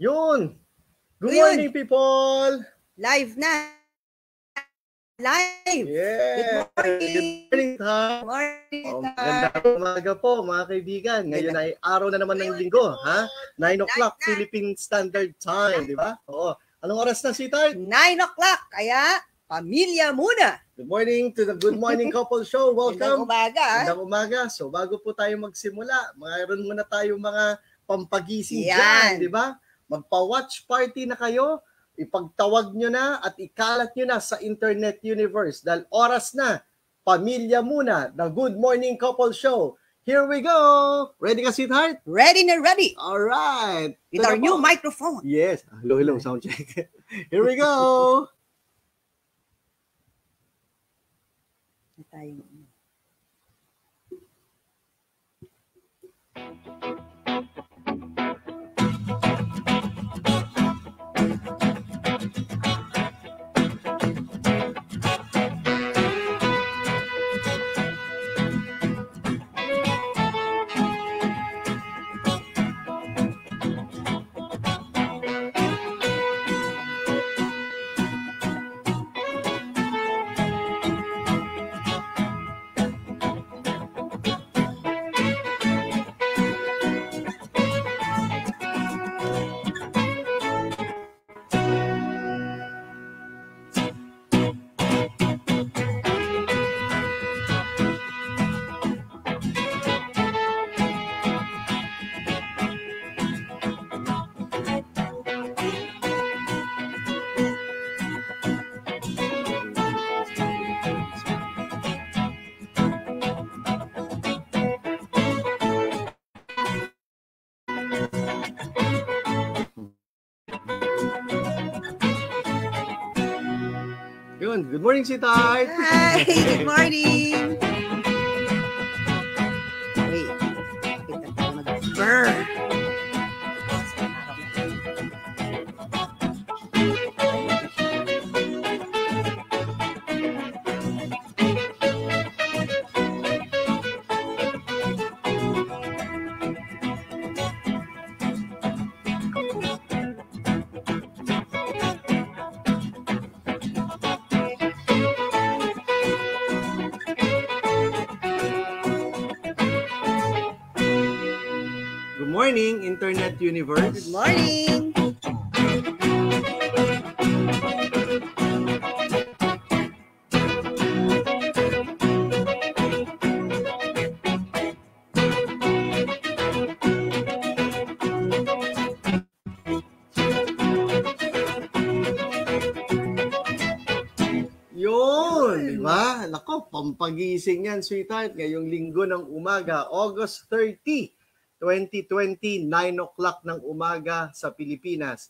Yun! Good Yun. morning, people! Live na! Live! Yeah! Good morning! Good morning, magandang umaga po, mga kaibigan. Ngayon ay araw na naman ng linggo, ha? 9 o'clock Philippine Standard Time, di ba? Oo. Anong oras na, sweetheart? 9 o'clock, kaya pamilya muna. Good morning to the Good Morning Couple Show. Welcome. Magandang umaga. Magandang umaga. So, bago po tayo magsimula, mayroon muna tayo mga pampagising Yan. dyan, di ba? Magpa-watch party na kayo, ipagtawag nyo na at ikalat nyo na sa internet universe dahil oras na, pamilya muna, the Good Morning Couple Show. Here we go! Ready ka, sweetheart? Ready na ready. Alright. With our new microphone. Yes. Hello, sound check. Here we go! Tayo. Yun. Good morning, sweetheart. Hi, good morning. Wait, kita tayo mag-burr. Good morning, Internet Universe. Good morning. Yun, di ba? Nako, pampagising yan, sweetheart. Ngayong linggo ng umaga, August 30, 2020, 9 o'clock ng umaga sa Pilipinas.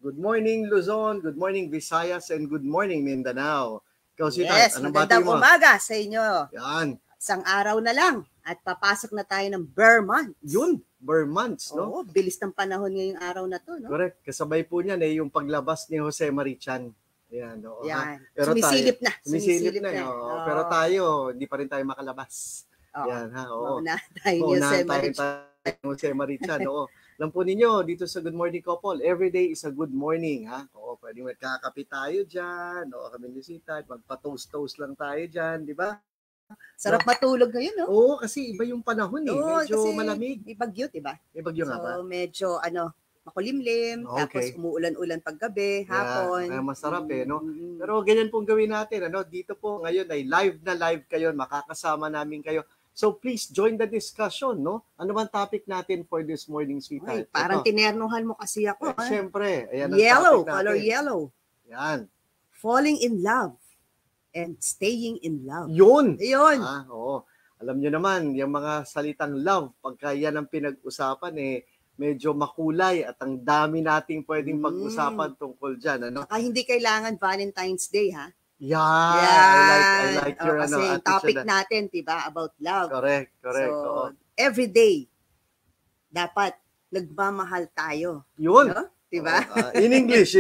Good morning, Luzon. Good morning, Visayas. And good morning, Mindanao. Ikaw, sweetheart, Yes, anong bati magandang mo? umaga sa inyo. Yan. Isang araw na lang at papasok na tayo ng Burr month. Yun, Burr months, no? Oo, bilis ng panahon ngayong araw na to, no? Correct. Kasabay po niyan yung paglabas ni Jose Marichan. Ayan, oo. Yan. Pero Sumisilip tayo, na. Sumisilip na. na. Oo. Oo. Pero tayo, hindi pa rin tayo makalabas. Oo. Yan, ha? Oo. Mauna tayo ni Maunahan Jose tayo Marichan. Jose Marichan, oo. Alam po ninyo, dito sa Good Morning Couple, every day is a good morning, ha? Oo, pwede magkakape tayo dyan, oo, kami ni Sita, magpa-toast-toast lang tayo dyan, di ba? Sarap matulog ngayon, no? Oo, kasi iba yung panahon eh. Oo, Medyo kasi malamig. may bagyo, diba? May bagyo nga ba? So, medyo, makulimlim, tapos Okay. umuulan-ulan paggabi, hapon. Kaya masarap eh, no? Mm. Pero ganyan pong gawin natin, ano? Dito po ngayon ay live na live kayo, makakasama namin kayo. So please join the discussion, no? Ano bang topic natin for this morning, Ay, sweetheart? parang Ito. tinernuhan mo kasi ako. ha? Siyempre, ayan ang Yellow, topic color natin. yellow. Yan. Falling in love and staying in love. Yun! Ayun. Oo. Alam nyo naman, yung mga salitang love, pagka yan ang pinag-usapan, medyo makulay at ang dami nating pwedeng pag-usapan tungkol dyan. Ano? Saka hindi kailangan Valentine's Day, ha? Yeah, I like your kasi yung attitude topic na- natin, diba, about love. Correct. So, Oo. every day, dapat nagmamahal tayo. Yun. No? Diba? In English.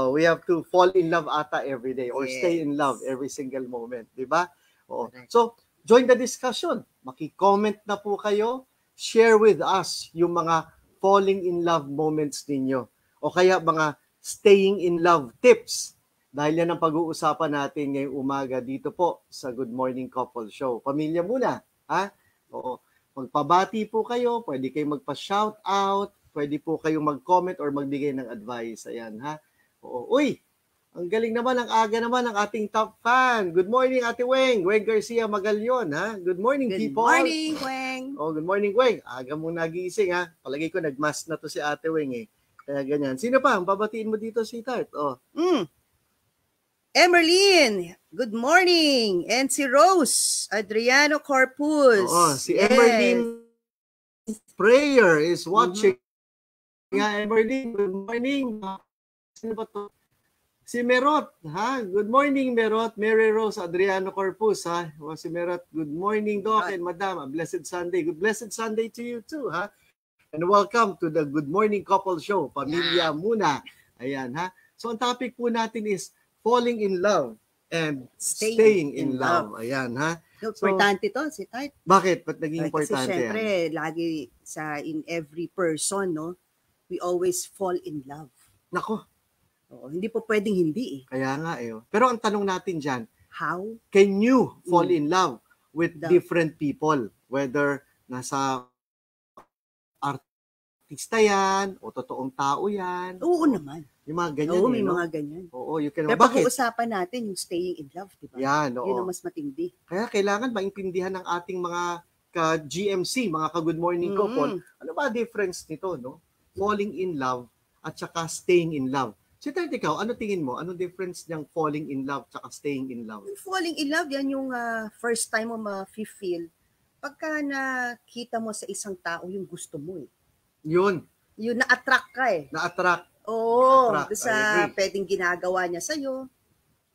We have to fall in love ata every day or Yes. stay in love every single moment. Diba? Oo. Correct. So, join the discussion. Maki-comment na po kayo. Share with us yung mga falling in love moments ninyo. O kaya mga staying in love tips. Dahil yan ang pag-uusapan natin ngayong umaga dito po sa Good Morning Couple Show. Pamilya muna, ha? Oo. Magpabati po kayo, pwede kayong magpa-shout out, pwede po kayong mag-comment or magbigay ng advice. Ayan, ha? Oo. Uy, ang galing naman, ang aga naman ng ating top fan. Good morning, Ate Weng. Weng Garcia Magalyon, ha? Good morning, Good people. morning, Weng. Oh, good morning, Weng. Aga mo nagising, ha? Palagi ko, nag-mask na to si Ate Weng, eh. Kaya ganyan. Sino pa? Ang babatiin mo dito, sweetheart? Oh. Emerlyn, good morning. And si Rose, Adriano Corpus. Oo, si Emerlyn Prayer is watching. Nga, Emerlyn, good morning. Sino ba to? Si Merot, ha? Good morning, Merot. Mary Rose Adriano Corpus, ha? O, si Merot, good morning, Doc and Madam. A blessed Sunday. Good blessed Sunday to you too, ha? And welcome to the Good Morning Couple Show. Pamilya muna. Ayan, ha? So, ang topic po natin is falling in love and staying in love. Ayan, ha? So, importante to, si Tart. Bakit? Ba't naging importante Kasi yan? syempre, lagi in every person, no, we always fall in love. Nako, Oo, hindi po pwedeng hindi eh. kaya nga eh. Pero ang tanong natin dyan, How? can you fall in love with The- different people? Whether nasa artista yan, o totoong tao yan. Oo naman. Yung mga ganyan Oo, eh, may no? mga ganyan. Oo, you can. Pero Bakit? pag-uusapan natin yung staying in love, di ba? Yan, Yun oo. ang mas matindi. Kaya kailangan maintindihan ng ating mga ka-GMC, mga ka-Good Morning Couple. Ano ba difference nito, no? Falling in love at saka staying in love. So, ikaw, ano tingin mo? Anong difference niyang falling in love at saka staying in love? Falling in love, yan yung first time mo ma-feel pagka nakita mo sa isang tao yung gusto mo eh. Yun, Yung na-attract ka eh. na-attract. Oo, Na-attract, doon sa I agree. pwedeng ginagawa niya sa'yo,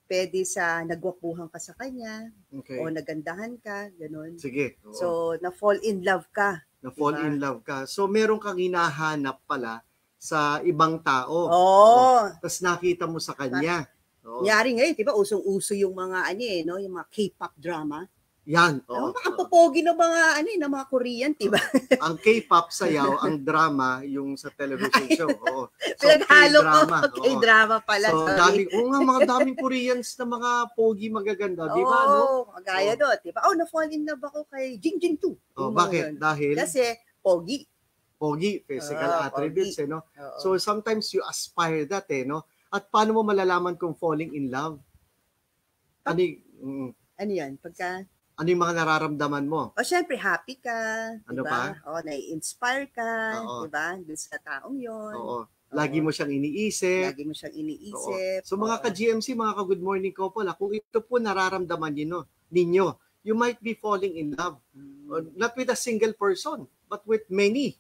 pwede sa nagwapuhan ka sa kanya, Okay. o nagandahan ka, ganun. Sige. Oo. So, na-fall in love ka. Na-fall diba? in love ka. So, meron kang hinahanap pala sa ibang tao. Oo. Tapos nakita mo sa kanya. Oo. Nyari ngayon, di ba, usong-uso yung mga, no, yung mga K-pop drama. Yan. Oh, Oo. ang popogi ng mga, ng mga Korean, di ba? Ang K-pop sayaw, ang drama, yung sa television show. Oo. So, Pinaghalo ko, K-drama. Oo. K-drama pala. So, sorry. mga daming Koreans na mga pogi magaganda. Di ba, no? Oo, kagaya doon, di ba? Oh, na-fall in love ako kay Jingjin 2. Oh, bakit? Dahil Kasi, pogi. pogi, physical Oo, attributes, pogi. no? Oo. So, sometimes you aspire that, no? At paano mo malalaman kung falling in love? Ano yan? Pagka, Ano yung mga nararamdaman mo? syempre, happy ka. Ano diba? pa? O, nai-inspire ka. Oo. Diba? Doon sa taong yon. Oo. Lagi mo siyang iniisip. Lagi mo siyang Oo. iniisip. So mga Oo. ka-GMC, mga ka-Good Morning Couple, kung ito po nararamdaman ninyo, you might be falling in love. Not with a single person, but with many.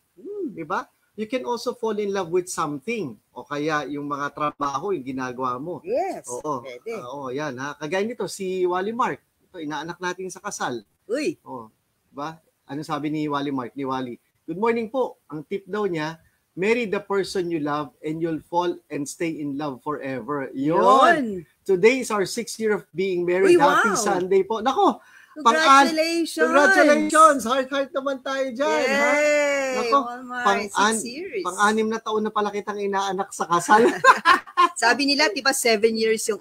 Di ba? You can also fall in love with something. O kaya yung mga trabaho, yung ginagawa mo. Yes. Oo. Pwede. Oo, yan. Ha? Kagaya nito, si Wally Mark. Ito, inaanak natin sa kasal. Uy. Oh, ba? Ano sabi ni Wally Mark, ni Wally? Good morning po. Ang tip daw niya, marry the person you love and you'll fall and stay in love forever. Yun! Today is our 6th year of being married. Uy, wow! Happy Sunday po. Nako! Congratulations! Congratulations! Heart naman tayo dyan. Ha? Yay! Nako, Walmart, 6 years. Pang-anim na taon na pala kitang inaanak sa kasal. Sabi nila, diba 7 years yung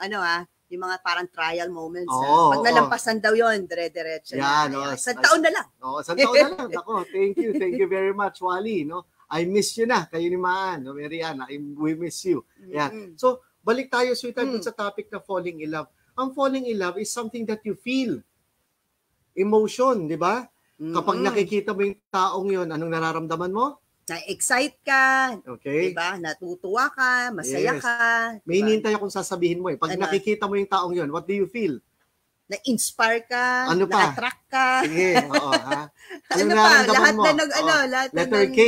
yung mga parang trial moments. Oo, Pag nalampasan daw yun, dire-diretso Yan, na. oh, Isang taon na lang. Oo, isang taon na lang. Nako, thank you very much, Wally. No? I miss you na, kayo ni Maan, no? Mariana, we miss you. Yan. So, balik tayo, sweetheart, dun sa topic na falling in love. Ang falling in love is something that you feel. Emotion, di ba? Kapag nakikita mo yung taong yon, anong nararamdaman mo? Na-excite ka, Okay. diba? Natutuwa ka, masaya Yes. ka. May Diba? hinihintay akong sasabihin mo eh. Pag Ano? nakikita mo yung taong yon, what do you feel? Na-inspire ka, Ano pa? na-attract ka. Sige, oo, ha? Ano pa? nararamdaman Lahat mo? na Oo. lahat na Letter K.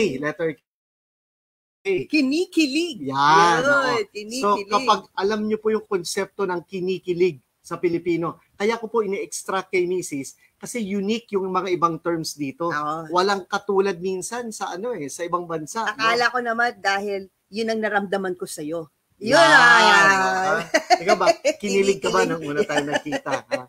kinikilig. Yan, Yun, oo. So kinikilig. kapag alam niyo po yung konsepto ng kinikilig sa Pilipino, kaya ko po ini-extract kay Mrs. kasi unique yung mga ibang terms dito. Oo. Walang katulad minsan sa sa ibang bansa. Akala ko naman dahil yun ang naramdaman ko sa'yo. Yun Yan. yan. Ikaw ba, kinilig ka ba nung una tayo nagkita? Ha?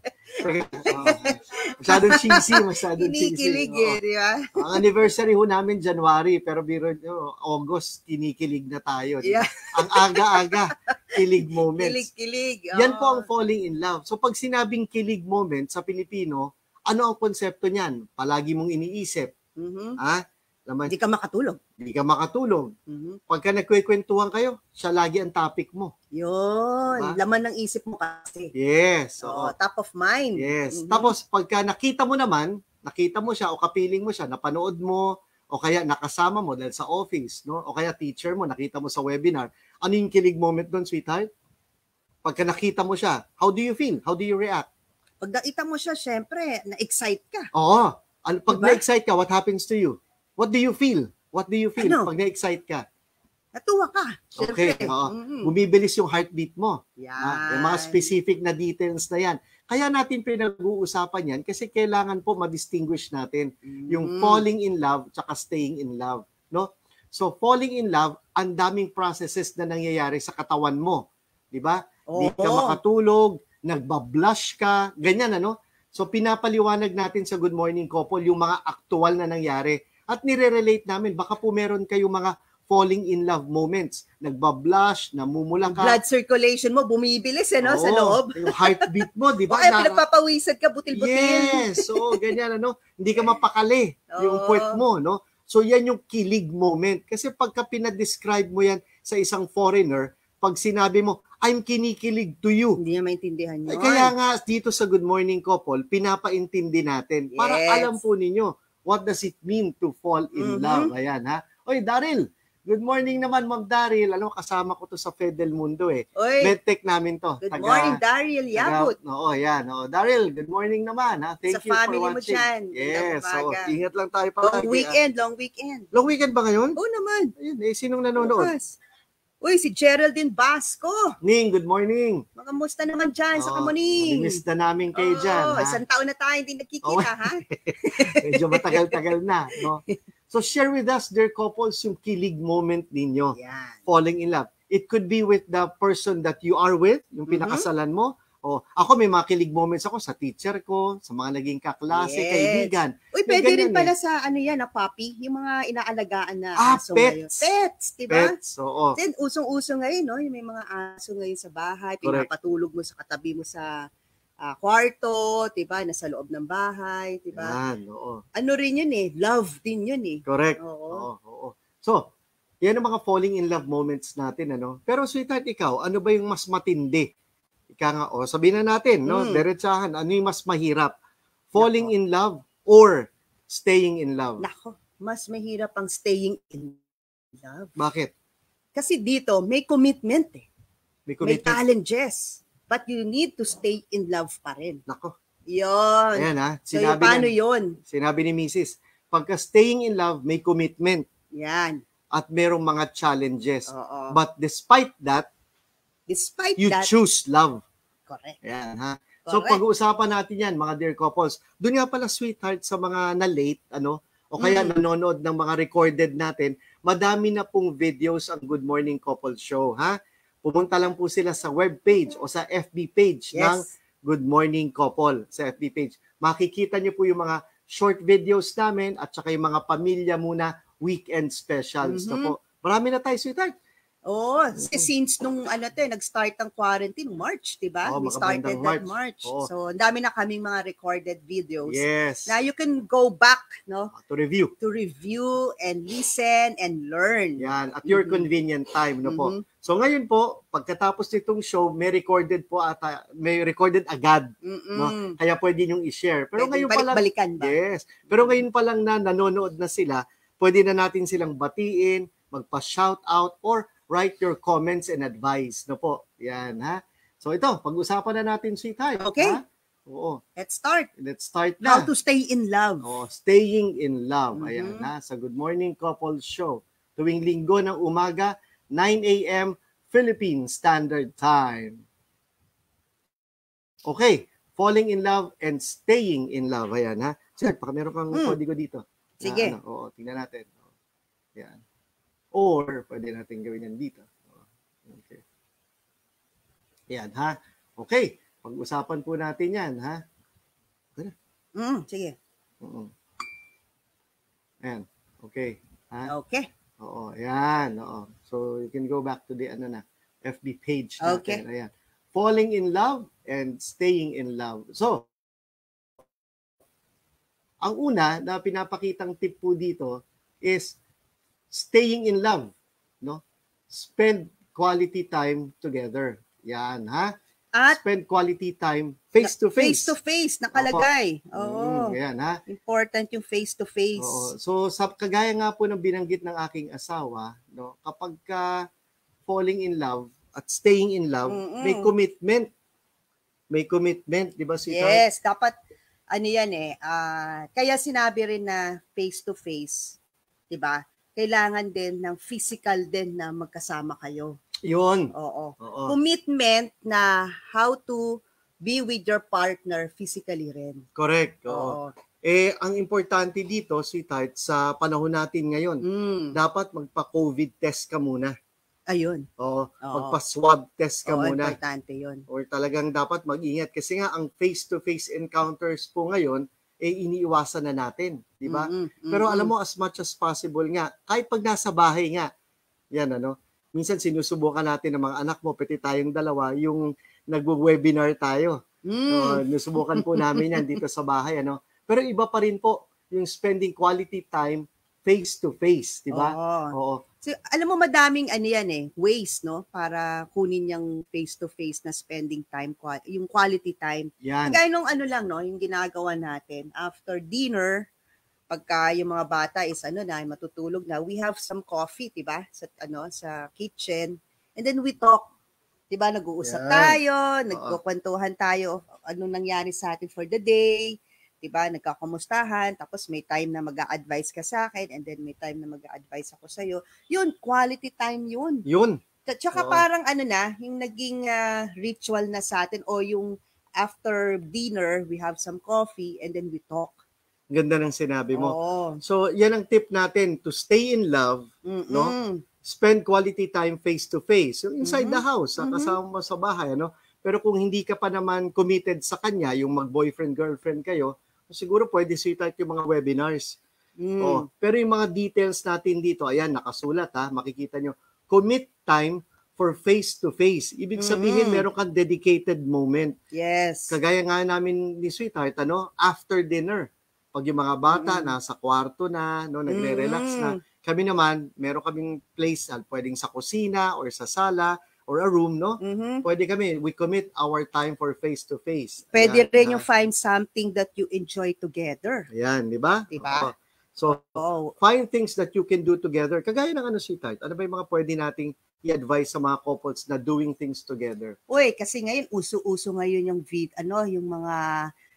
Masyadong cheesy, masyadong cheesy. Kinikilig Oo. di ba? Ang anniversary ho namin January, pero biro nyo, August, kinikilig na tayo. Di ba? Yeah. Ang aga-aga, kilig moments. Kilig. Yan po ang falling in love. So pag sinabing kilig moment sa Pilipino, ano ang konsepto niyan? Palagi mong iniisip. Mhm. Ha? Laman, Hindi ka makatulog. di ka makatulong. Mhm. Pagka nagkwekwentuhan kayo, siya lagi ang topic mo. Yun. Diba? Laman ng isip mo kasi. Yes. Oo, Oo. top of mind. Yes. Mhm. Tapos pagka nakita mo naman, nakita mo siya o kapiling mo siya, napanood mo, o kaya nakasama mo dahil sa office, no? O kaya teacher mo, nakita mo sa webinar. Ano yung kilig moment doon, sweetheart? Pagka nakita mo siya, how do you feel? How do you react? Pag nakita mo siya, syempre, na-excite ka. Oo. Pag Diba? na-excite ka, what happens to you? What do you feel? What do you feel Ano? pag na-excite ka? Natuwa ka. Okay. Syempre. Oo. Mhm. Bumibilis yung heartbeat mo. Yan. Yung mga specific na details na yan. Kaya natin pinag-uusapan yan kasi kailangan po ma-distinguish natin yung falling in love tsaka staying in love. No? So falling in love, ang daming processes na nangyayari sa katawan mo. Di ba? Di ka Oo. makatulog, nagbablush ka, ganyan ano? So pinapaliwanag natin sa Good Morning Couple yung mga aktual na nangyari. At nire-relate namin, baka po meron kayong mga falling in love moments. Nagbablush, namumula ka. Blood circulation mo, bumibilis sa Oo, loob. Yung heartbeat mo, di O ba? kaya pinagpapawisan ka, butil-butil. Yes, so ganyan ano, hindi ka mapakali yung Oo. puwet mo, no? So yan yung kilig moment. Kasi pagka pinadescribe mo yan sa isang foreigner, pag sinabi mo, I'm kinikilig to you. Hindi niya maintindihan yun. Kaya nga dito sa Good Morning Couple, pinapaintindi natin para Yes. alam po ninyo what does it mean to fall in Mhm. love. Ayan ha. Oy, Daryl. Good morning naman, Ma'am Daryl. Alam mo, kasama ko to sa Fedel Mundo eh. Oy, Medtech namin to. good morning, Daryl Yabut. Oo, yan. Oh, Daryl, good morning naman. Ha? Thank Sa you for family mo watching. dyan. Yes, so Umaga. ingat lang tayo Long palagi. weekend, long weekend. Long weekend ba ngayon? Oo naman. Ayun, eh, sinong nanonood? Bukas. Uy, si Geraldine Basco. Ning, good morning. Makamusta naman dyan sa Oo, Kamuning? Miss na namin kayo dyan. Ha? Isang taon na tayo hindi nagkikita, Oo. ha? Medyo matagal-tagal na. No? So share with us, dear couples, yung kilig moment ninyo. Yan. Falling in love. It could be with the person that you are with, yung pinakasalan mo. O, ako may mga kilig moments ako sa teacher ko, sa mga naging kaklase, Yes. kaibigan. Uy, May pwede rin ganyan pala sa ano yan, na puppy, yung mga inaalagaan na aso ngayon. pets. Pets, di ba? Pets, oo. Then, usong-uso ngayon, no? Yung may mga aso ngayon sa bahay, Correct. pinapatulog mo sa katabi mo sa kwarto, di ba? Nasa loob ng bahay, di ba? Yan, oo. Ano rin yun eh, love din yun eh. Correct. Oo. Oo. So, yan ang mga falling in love moments natin, ano? Pero sweetheart, ikaw, ano ba yung mas matindi? Ika nga, sabihin na natin, no? Diretsahan, ano yung mas mahirap? Falling in love or staying in love? Nako, mas mahirap ang staying in love. Bakit? Kasi dito, may commitment eh. May May commitment. challenges. But you need to stay in love pa rin. Nako. Yun. Ayan ha. So, yung paano yun? Sinabi ni Mrs. Pagka staying in love, may commitment Yan. at merong mga challenges. Oo. But despite that, Despite you that, choose love. correct. Ayan ha. So Correct. pag-uusapan natin yan, mga dear couples. Doon nga pala, sweetheart, sa mga na-late, o kaya nanonood ng mga recorded natin, madami na pong videos ang Good Morning Couple Show, ha? Pumunta lang po sila sa webpage o sa FB page ng Yes. Good Morning Couple, sa FB page. Makikita niyo po yung mga short videos namin at saka yung mga pamilya muna weekend specials na po. Marami na tayo, sweetheart. Oh, since nung nag-start ang quarantine, March, di ba? Oo, We started makabandang that March. Oo. So, ang dami na kaming mga recorded videos. Yes. Na you can go back, no, To review. to review and listen and learn. Yan, at your convenient time, no po. So ngayon po, pagkatapos nitong show, may recorded agad, no? Kaya pwede niyo i-share. Pero Pwede ngayon pa lang, balik-balikan ba? yes. Pero ngayon pa lang na nanonood na sila, pwede na natin silang batiin, magpa-shout out or write your comments and advice, no po. Yan, ha? So ito, pag-usapan na natin, sweetheart. Okay. Ha? Oo. Let's start. Let's start na. How to stay in love. Staying in love. Ayan, ha? Sa Good Morning Couple Show. Tuwing linggo ng umaga, 9 a.m. Philippine Standard Time. Okay. Falling in love and staying in love. Ayan, ha? Sir, baka meron kang kodigo dito. Sige. Oo, tingnan natin. Yan. Or, pwede natin gawin yan dito. Okay. Yan, ha? Okay, pag-usapan po natin yan, ha? Sige. Oo. Ayan, okay. Ha? Okay. Oo, ayan. Oo. So, you can go back to the FB page Okay. natin. Ayan. Falling in love and staying in love. So, ang una na pinapakitang tip po dito is staying in love, no? Spend quality time together. Yan, ha? At Spend quality time face to face. Face to face nakalagay. Oo. Yan, ha? Important yung face to Oo. face. So sa kagaya nga po ng binanggit ng aking asawa, no, kapag ka falling in love at staying in love, may commitment. May commitment, 'di ba, sweetheart? Yes, dapat ano yan kaya sinabi rin na face to face, 'di ba? Kailangan din ng physical din na magkasama kayo. 'Yun. Oo. Oo. Commitment na how to be with your partner physically rin. Correct. Oo. Ang importante dito, sweetheart, sa panahon natin ngayon, dapat magpa-COVID test ka muna. Ayun. Oo. Magpa-swab test ka muna. Importante yun. Or talagang dapat mag-ingat. Kasi nga, ang face-to-face encounters po ngayon, iniiwasan na natin. Di ba? Pero alam mo, as much as possible nga, kahit pag nasa bahay nga, yan minsan sinusubukan natin ng mga anak mo, pati tayong dalawa, yung nagwo-webinar tayo. Nusubukan po namin yan dito sa bahay. Pero iba pa rin po yung spending quality time face-to-face. Di ba? Oo. So, alam mo, madaming ways, no? Para kunin yung face-to-face na spending time, yung quality time. Yan. Kaya nung yung ginagawa natin, after dinner, pagka yung mga bata is matutulog na, we have some coffee, 'di ba? Sa kitchen. And then we talk. 'Di ba? Nag-uusap tayo, nagkukwentuhan tayo anong nangyari sa atin for the day, 'di ba? Nagkakamustahan, tapos may time na mag-a-advise ka sa akin and then may time na mag-a-advise ako sa iyo. Yun, quality time yun. Yun. Tsaka parang yung naging ritual na sa atin o yung after dinner, we have some coffee and then we talk. Ganda ng sinabi mo. So, yan ang tip natin to stay in love, no? Spend quality time face to face. So, inside the house, kasama mo sa bahay, Pero kung hindi ka pa naman committed sa kanya, yung mag-boyfriend, girlfriend kayo, siguro pwede sweetheart yung mga webinars. Pero yung mga details natin dito, ayan, nakasulat makikita nyo. Commit time for face to face. Ibig sabihin, meron kang dedicated moment. Yes. Kagaya nga namin ni sweetheart, after dinner. Pag yung mga bata nasa kwarto na, nagre-relax na. Kami naman, meron kaming place, pwedeng sa kusina or sa sala or a room, Pwede kami, we commit our time for face-to-face. Pwede rin yung find something that you enjoy together. Ayan, di ba? Diba? So, find things that you can do together. Kagaya ng sweetheart, ano ba yung mga pwede nating i-advise sa mga couples na doing things together? Uy, kasi ngayon, uso-uso ngayon yung yung mga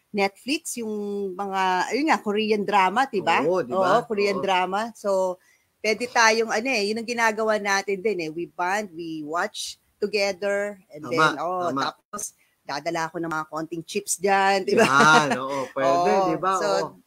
Netflix, yung mga, Korean drama, diba? Oo, diba? Korean drama. So, pwede tayong, yun ang ginagawa natin din, we bond, we watch together, and tapos, dadala ako ng mga konting chips dyan, diba? Pwede, diba? So,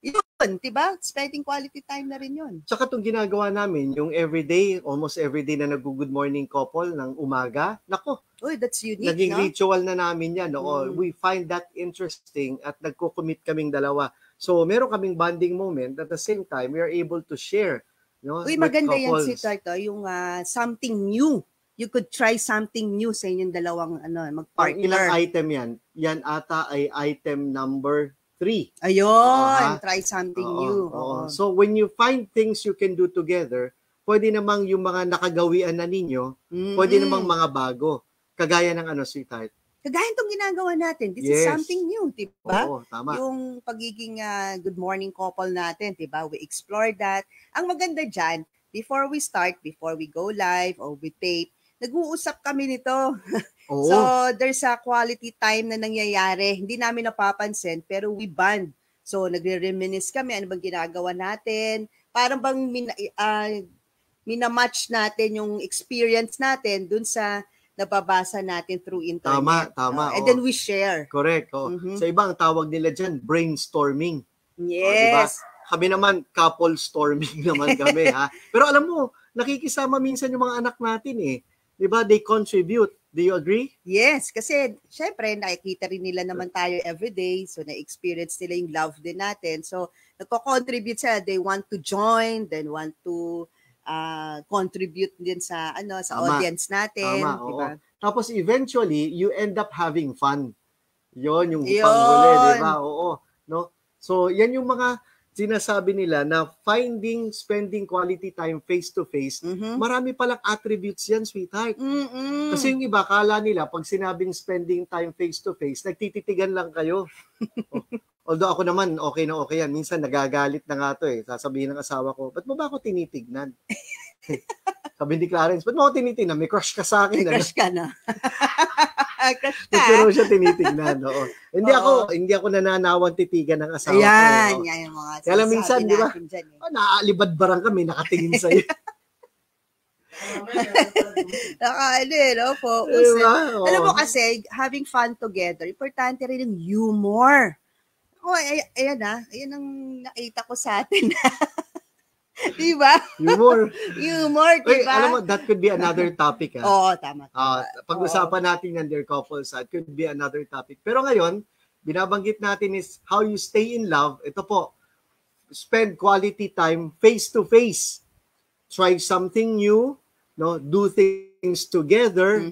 yun, diba? Spending quality time na rin yun. Tsaka itong ginagawa namin, yung everyday, almost everyday na nag-good morning couple ng umaga, nako, uy, that's unique, naging ritual na namin yan. We find that interesting at nagko-commit kaming dalawa. So, meron kaming bonding moment. At the same time, we are able to share. Uy, maganda yan si Tarto, yung something new. You could try something new sa inyong dalawang mag-partner. Ilang item yan? Yan ata ay item number 3. Ayun, try something new. So, when you find things you can do together, pwede namang yung mga nakagawian na ninyo, pwede namang mga bago. Kagaya ng sweetheart. Kagaya itong ginagawa natin. This is something new, diba? Oo, tama. Yung pagiging good morning couple natin, diba? We explore that. Ang maganda dyan, before we start, before we go live or we tape, nag-uusap kami nito. So, there's a quality time na nangyayari. Hindi namin napapansin, pero we bond. So, nagre-reminisce kami, ano bang ginagawa natin. Parang bang minamatch natin yung experience natin dun sa nababasa natin through internet. Tama. And then we share. Correct. Sa iba, ang tawag nila dyan, brainstorming. Yes. Diba? Kami naman, couple storming naman kami. Pero alam mo, nakikisama minsan yung mga anak natin 'di ba? They contribute. Do you agree? Yes, kasi syempre nakikita rin nila naman tayo everyday, so na-experience nila yung love din natin. So nagko-contribute sila, they want to join, then want to contribute din sa sa Tama. audience natin, Tama, di oo. ba? Tapos eventually, you end up having fun. Yon yung Yun. panghuli, di ba? Oo. No? So, yan yung mga sinasabi nila na spending quality time face-to-face, marami palang attributes yan, sweetheart. Kasi yung iba, kala nila, pag sinabing spending time face-to-face, nagtititigan lang kayo. Although ako naman, okay na okay yan. Minsan nagagalit na nga to eh. Sasabihin ng asawa ko, ba't mo ba ako tinitignan? Sabi ni Clarence, ba't mo ako tinitignan? May crush ka sa akin. Crush ka na. Crush ka. Pero siya tinitignan. Oo. Hindi ako nananawang titigan ng asawa ko. Yan yung mga kaya minsan, di ba? Naaalibad barang kami, nakatingin sa'yo. Focus. Diba? Alam mo kasi, having fun together, importante rin yung humor. Ayan ang nakita ko sa atin. Diba? Humor, diba? Alam mo, that could be another topic. Oo, tama. Pag-usapan natin yan, dear couples, it could be another topic. Pero ngayon, binabanggit natin is how you stay in love. Ito po, spend quality time face-to-face. Try something new, no? Do things together.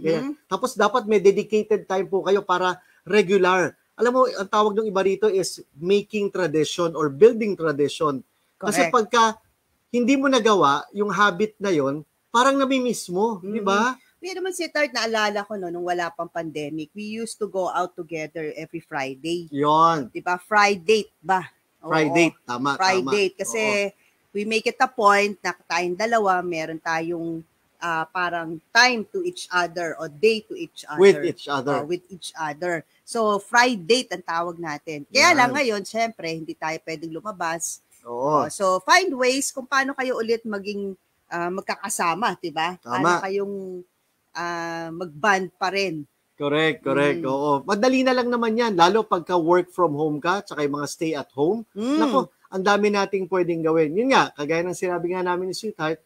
Tapos dapat may dedicated time po kayo para regular. Alam mo, ang tawag ng iba rito is making tradition or building tradition. Kasi pagka hindi mo nagawa yung habit na yon, parang nami-miss mo, di ba? May naman si Tart, naalala ko nung wala pang pandemic, we used to go out together every Friday. Yon. Di ba? Friday ba? Friday, tama. Friday. Kasi we make it a point na tayong dalawa, meron tayong parang time to each other or day to each other. With each other. With each other. So, Friday ang tawag natin. Kaya lang ngayon, syempre, hindi tayo pwedeng lumabas. So, find ways kung paano kayo ulit maging magkakasama, diba? Paano kayong mag-band pa rin. Correct. Oo. Madali na lang naman yan. Lalo pagka work from home ka, tsaka yung mga stay at home. Nako, ang dami nating pwedeng gawin. Yun nga, kagaya ng sinabi nga namin ni Sweetheart,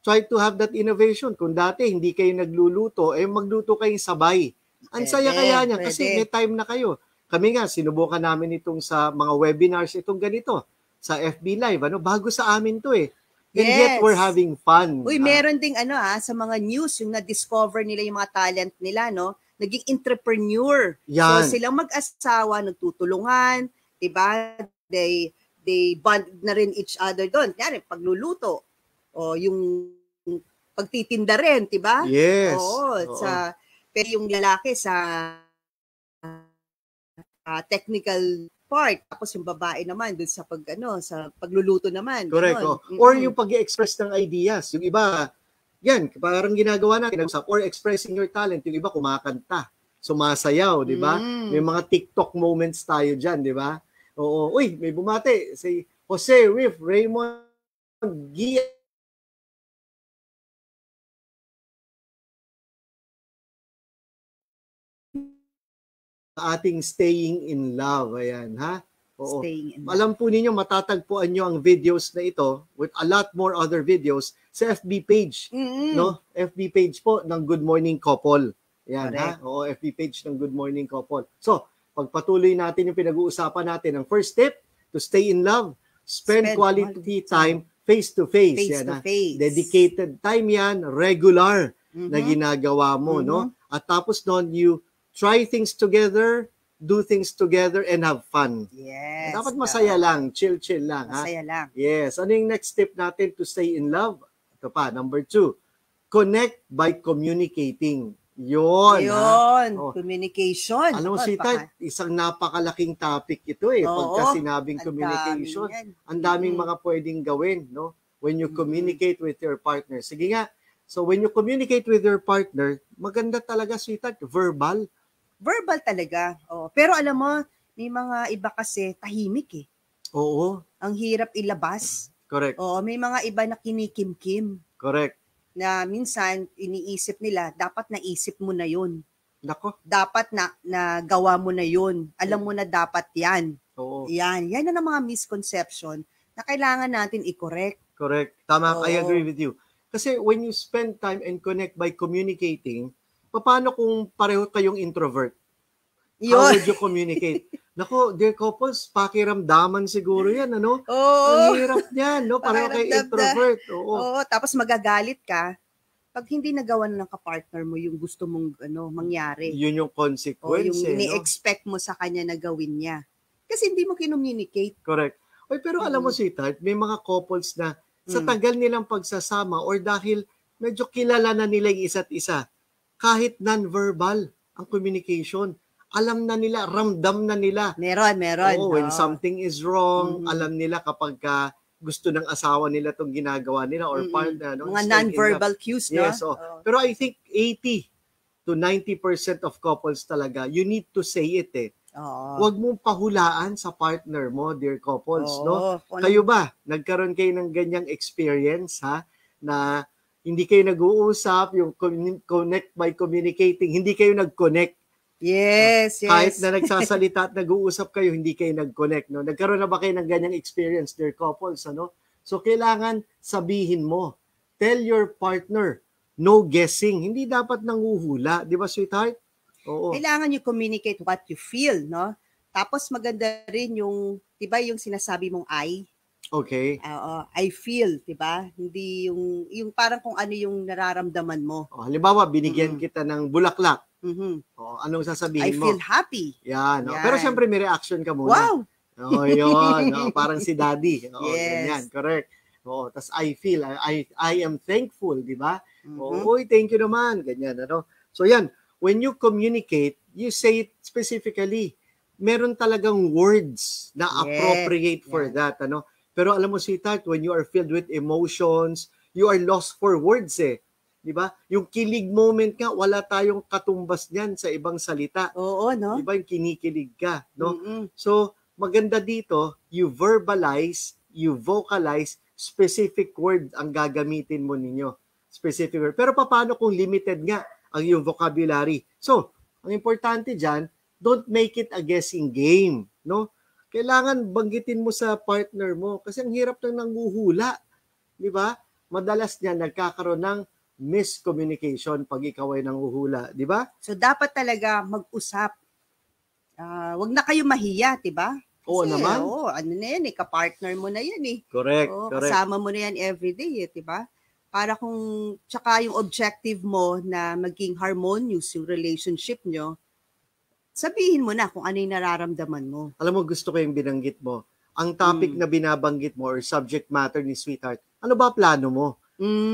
try to have that innovation. Kung dati hindi kayo nagluluto, magluto kayong sabay. Ang saya kaya niya kasi may time na kayo. Kami nga, sinubukan namin itong sa mga webinars, itong ganito, sa FB Live. Bago sa amin to eh. And yet we're having fun. Uy, meron ding sa mga news, yung na-discover nila yung mga talent nila, no? Naging entrepreneur. Yan. So silang mag-asawa, nagtutulungan, diba? They bond na rin each other doon. Kaya pagluluto, o yung pagtitinda rin, diba? Yes. Pero yung lalaki sa technical part, tapos yung babae naman doon sa sa pagluluto naman. Correct. Or yung pag-express ng ideas. Yung iba, yan, parang ginagawa natin, or expressing your talent. Yung iba kumakanta, sumasayaw, di ba? May mga TikTok moments tayo dyan, di ba? Oo. Uy, may bumate. Si Jose, Riff, Raymond, Gia. Ating staying in love. Ayan, ha? Oo. Alam po ninyo, matatagpuan nyo ang videos na ito with a lot more other videos sa FB page. No? FB page po ng Good Morning Couple. Ayan, ha? Oo, FB page ng Good Morning Couple. So, pagpatuloy natin yung pinag-uusapan natin, ang first step to stay in love, spend quality time face-to-face. Face-to-face. Dedicated time yan, regular na ginagawa mo, no? At tapos noon, you try things together, do things together, and have fun. Yes. Dapat masaya lang, chill lang. Masaya lang. Yes. Ano yung next step natin to stay in love? Ito pa, number 2. Connect by communicating. Yun. Communication. Alam mo, Sita, isang napakalaking topic ito eh. Pagka sinabing communication, ang daming mga pwedeng gawin, no? When you communicate with your partner. Sige nga. So when you communicate with your partner, maganda talaga, Sita, verbal. Verbal talaga. Pero alam mo, may mga iba kasi tahimik eh. Oo. Ang hirap ilabas. Correct. May mga iba na kinikimkim. Correct. Na minsan, iniisip nila, dapat naisip mo na yun. Nako. Dapat na gawa mo na yun. Alam mo na dapat yan. Oo. Yan na ng mga misconception na kailangan natin i-correct. Correct. Tama, I agree with you. Kasi when you spend time and connect by communicating, paano kung pareho kayong introvert? How Yun. would you communicate? Nako, dear couples, pakiramdaman siguro yan, ano? Ang Oo. hirap niyan, no? Pareho kayo Pakiramdam na. introvert. Oo. Oo, tapos magagalit ka pag hindi nagawa ng kapartner mo yung gusto mong mangyari. Yun yung O consequence, yung no? ini-expect mo sa kanya na gawin niya. Kasi hindi mo kinommunicate. Correct. Oy, pero alam mo, sweetheart, may mga couples na sa tagal nilang pagsasama or dahil medyo kilala na nila yung isa't isa, kahit non-verbal ang communication, alam na nila, ramdam na nila. Meron. Oo, when Oo. something is wrong, alam nila kapag gusto ng asawa nila itong ginagawa nila or partner. No? Mga It's like non-verbal cues, no? Yes, oh. Pero I think 80 to 90% of couples talaga, you need to say it eh. Oo. Huwag mong pahulaan sa partner mo, dear couples, no? Oo. Kayo ba, nagkaroon kayo ng ganyang experience, ha? Na hindi kayo nag-uusap, yung connect by communicating, hindi kayo nag-connect. Yes. Kahit na nagsasalita at nag-uusap kayo, hindi kayo nag-connect, no? Nagkaroon na ba kayo ng ganyang experience, dear couples, ano? So, kailangan sabihin mo. Tell your partner, no guessing. Hindi dapat nanguhula, di ba, sweetheart? Oo. Kailangan you communicate what you feel, no? Tapos maganda rin yung, 'di ba, yung sinasabi mong I? Okay. I feel, 'di ba? Hindi yung parang kung ano yung nararamdaman mo. Halimbawa, binigyan kita ng bulaklak. Mhm. Anong I sasabihin mo? feel happy. Yan. Yan. Pero syempre may reaction ka muna. Wow. Yun. Parang si daddy. Yes. Ganyan. Correct. Tas I feel, I am thankful, di ba? Mhm. Uy, thank you naman. Ganyan. So yan, when you communicate, you say it specifically. Meron talagang words na appropriate for that. Pero alam mo, sweetheart, when you are filled with emotions, you are lost for words eh. Di ba? Yung kilig moment nga, wala tayong katumbas niyan sa ibang salita. Oo, no? Di ba? Yung kinikilig ka. No? Mm-mm. So, maganda dito, you verbalize, you vocalize, specific word ang gagamitin mo ninyo. Specific word. Pero paano kung limited nga ang iyong vocabulary? So, ang importante dyan, don't make it a guessing game. No? Kailangan banggitin mo sa partner mo kasi ang hirap nang nanguhula. Di ba? Madalas niya nagkakaroon ng miscommunication pag ikaw ay nanguhula, di ba? So dapat talaga mag-usap. Wag na kayo mahiya, 'di ba? Oo naman. Oo, ano na yan eh, ka-partner mo na yan eh. Correct, Oo, correct. kasama mo na yan everyday eh, 'di ba? Para kung tsaka yung objective mo na maging harmonious yung relationship nyo, sabihin mo na kung ano yung nararamdaman mo. Alam mo, gusto ko yung binanggit mo. Ang topic na binabanggit mo or subject matter ni sweetheart, ano ba plano mo?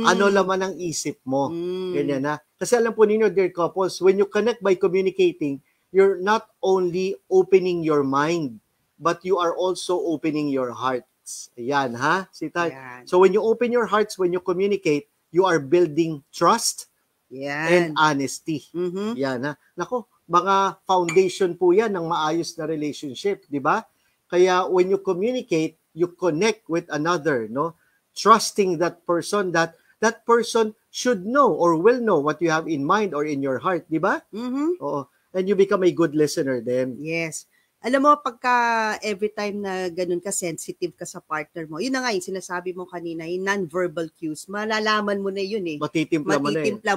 Ano laman ang isip mo? Ganyan na. Kasi alam po ninyo, dear couples, when you connect by communicating, you're not only opening your mind, but you are also opening your hearts. Ayan, ha? Sweetheart. Ayan. So when you open your hearts, when you communicate, you are building trust and honesty. Yan, ha? Nako, mga foundation po yan ng maayos na relationship, di ba? Kaya when you communicate, you connect with another, no? Trusting that person should know or will know what you have in mind or in your heart, di ba? Oo. And you become a good listener then. Yes. Alam mo, pagka every time na ganun ka, sensitive ka sa partner mo, yun na nga yung sinasabi mo kanina, yung non-verbal cues, malalaman mo na yun eh. Matitimpla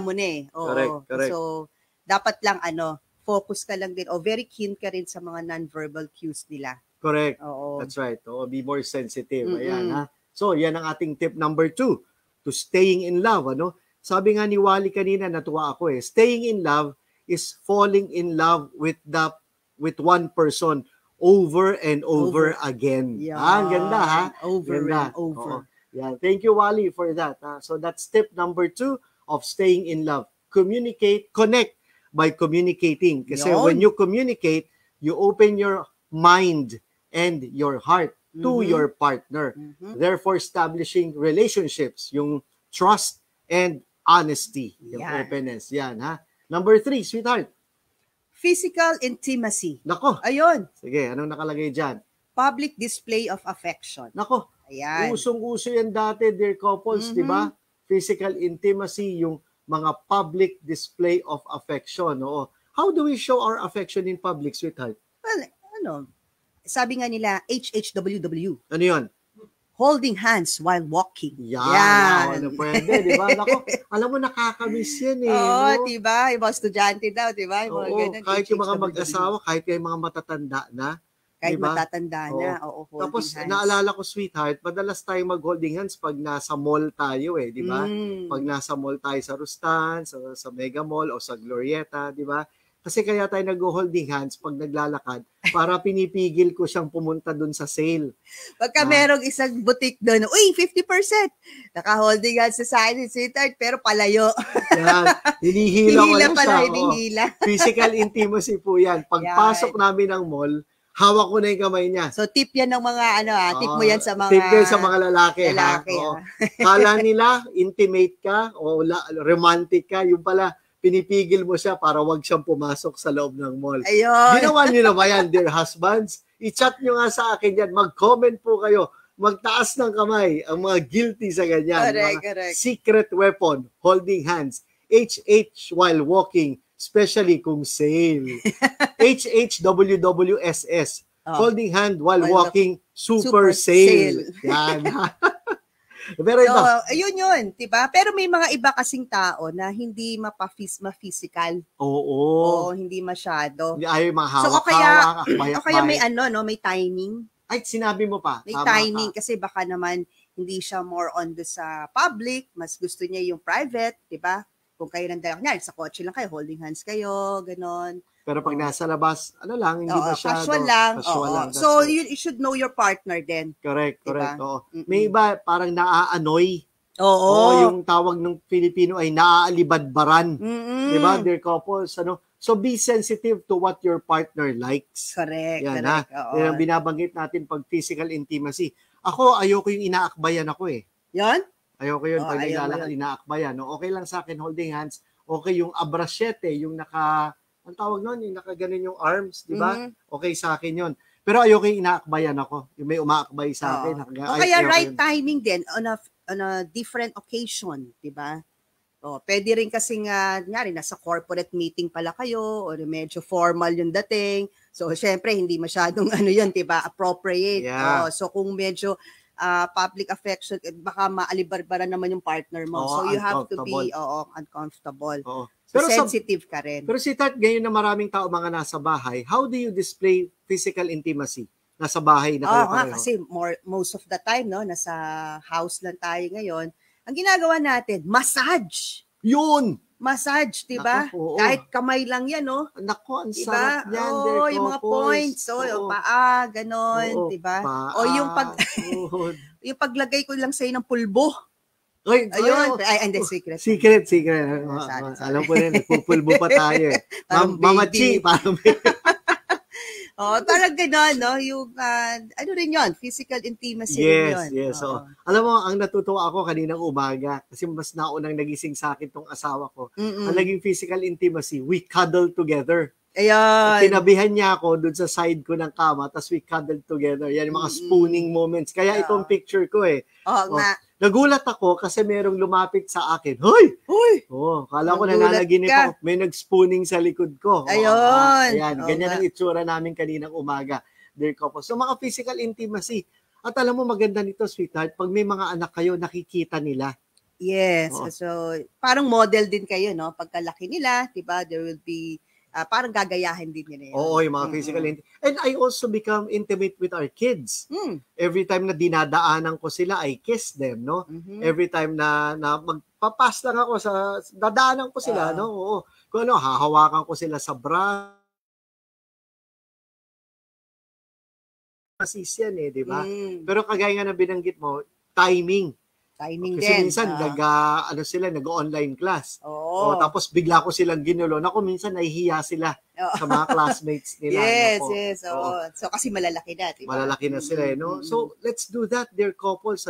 mo na eh. Oo. Correct. So, dapat lang focus ka lang din o very keen ka rin sa mga non-verbal cues nila. Correct. Oo. That's right. Be more sensitive. Ayan, ha? So, yan ang ating tip number 2 to staying in love. Sabi nga ni Wally kanina, natuwa ako eh. Staying in love is falling in love with one person over and over again. Yeah. Ang ganda, ha? Over ganda. and over. Oo. Yeah. Thank you, Wally, for that. So, that's tip number 2 of staying in love. Connect by communicating. Kasi when you communicate, you open your mind and your heart to your partner. Therefore, establishing relationships, yung trust and honesty, yung openness. Yan, ha? Number 3, sweetheart. Physical intimacy. Nako. Ayun. Sige, anong nakalagay dyan? Public display of affection. Nako. Ayan. Usong-uso yan dati, dear couples, di ba? Physical intimacy, yung mga public display of affection. Oo. How do we show our affection in public, sweetheart? Well, sabi nga nila, HHWW. Ano yun? holding hands while walking. Yan. Ano, pwede, di ba? Nako, alam mo, nakakamiss yan eh. Oo, No? diba? Yung mga estudyante daw, diba? Yung mga Oo, ganun, kahit yung mga HHWW. mag-asawa, kahit yung mga matatanda na, Kahit di ba? matatanda na, oo, holding Tapos, hands. naalala ko, sweetheart, madalas tayong mag-holding hands pag nasa mall tayo eh, di ba? Pag nasa mall tayo sa Rustan, sa Mega Mall o sa Glorieta, di ba? Kasi kaya tayo nag-holding hands pag naglalakad para pinipigil ko siyang pumunta dun sa sale. Pagka merong isang butik doon, uy, 50%! Naka-holding hands sa akin, sweetheart, pero palayo. Yan, hinihila ko lang pala, siya. hinihila. Physical intimacy po yan. Pagpasok namin ng mall, hawak ko na yung kamay niya. So, tip yan ng mga, tip mo yan sa mga... Tip yan sa mga lalaki. Lalaki, ha? Kala nila, intimate ka, o romantic ka, yung pala, pinipigil mo siya para wag siyang pumasok sa loob ng mall. Ayun. Ginawa niyo na ba yan, dear husbands? I-chat nyo nga sa akin yan. Mag-comment po kayo. Magtaas ng kamay ang mga guilty sa ganyan. Correct. Secret weapon, holding hands. HH while walking, especially kung sale. HHWWSS, holding hand while walking, super sale. Yan. Pero so, ayun yun, diba? Pero may mga iba kasing tao na hindi ma-physical. Oo. Hindi masyado. Ay, mga hawak-hawak. So, kaya may may timing. Ay, sinabi mo pa. May timing kasi baka naman hindi siya more on sa public. Mas gusto niya yung private, diba? Kung kayo nandalang, sa kotse lang kayo, holding hands kayo, ganon. Pero pag nasa labas, hindi masyado. Casual lang. So, you should know your partner then. Correct. Oo. May iba, parang naa-annoy. Yung tawag ng Filipino ay naaalibadbaran. Diba? Dear couples, So, be sensitive to what your partner likes. Correct. Yan, yan ang binabanggit natin pag physical intimacy. Ako, ayoko yung inaakbayan ako eh. Yan? Ayoko yun. Pag naglalakad, inaakbayan. Okay lang sa akin, holding hands. Okay yung abrasyete, yung ang tawag nun, yung nakaganon yung arms, di ba? Okay sa akin yun. Pero ayoko yung inaakbayan ako. Yung may umaakbay sa akin. Kaya right timing din on a different occasion, di ba? Pwede rin kasi nasa corporate meeting pala kayo or medyo formal yung dating. So, syempre, hindi masyadong yun, di ba? Appropriate. Yeah. So, kung medyo public affection, baka maalibarbaran naman yung partner mo. So, you have to be uncomfortable. Pero sensitive ka rin. Pero si Tat, ngayon na maraming tao mga nasa bahay, how do you display physical intimacy? Nasa bahay na kayo pareho. Kasi most of the time, nasa house lang tayo ngayon. Ang ginagawa natin, massage. Yun! Massage, di ba? Kahit kamay lang yan, no? Nako, ang diba? sarap yan. Yung mga points. Yung paa, ganon, di ba? Yung paglagay ko lang sa'yo ng pulbo. Ayun. Hindi, secret. Secret. Alam ko rin, nagpupulbo pa tayo eh. Mama Chi, parang parang gano'n, no? Yung, rin yun, physical intimacy rin yun. Yes. Alam mo, ang natutuwa ako kaninang umaga, kasi mas naunang nagising sa akin tong asawa ko. Ang naging physical intimacy, we cuddle together. Ayan. Tinabihan niya ako dun sa side ko ng kama, tapos we cuddled together. Yan yung mga spooning moments. Kaya itong picture ko eh. Nga. Nagulat ako kasi merong lumapit sa akin. Hoy! Kala ko nananaginip ako. May nag-spooning sa likod ko. Ayun. Ayan, ganyan ang itsura namin kaninang umaga. Dear couple. So mga physical intimacy. At alam mo maganda nito, sweetheart, pag may mga anak kayo, nakikita nila. Yes. So parang model din kayo, no? Pagkalaki nila, diba, there will be parang gagayahin din nila yun. Oo, yung mga physical intimacy. And I also become intimate with our kids. Every time na dinadaanan ko sila, I kiss them, no? Every time na magpapas lang ako dadaanan ko sila, no? Oo. Kung hahawakan ko sila sa bra. Masis yan eh, di ba? Pero kagaya nga na binanggit mo, timing. Timing kasi din. Minsan, nag-online class. Tapos bigla ko silang ginulo. Naku, minsan nahihiya sila sa mga classmates nila. Yes. So, kasi malalaki na, diba? Malalaki na sila, no? So, let's do that, dear couples,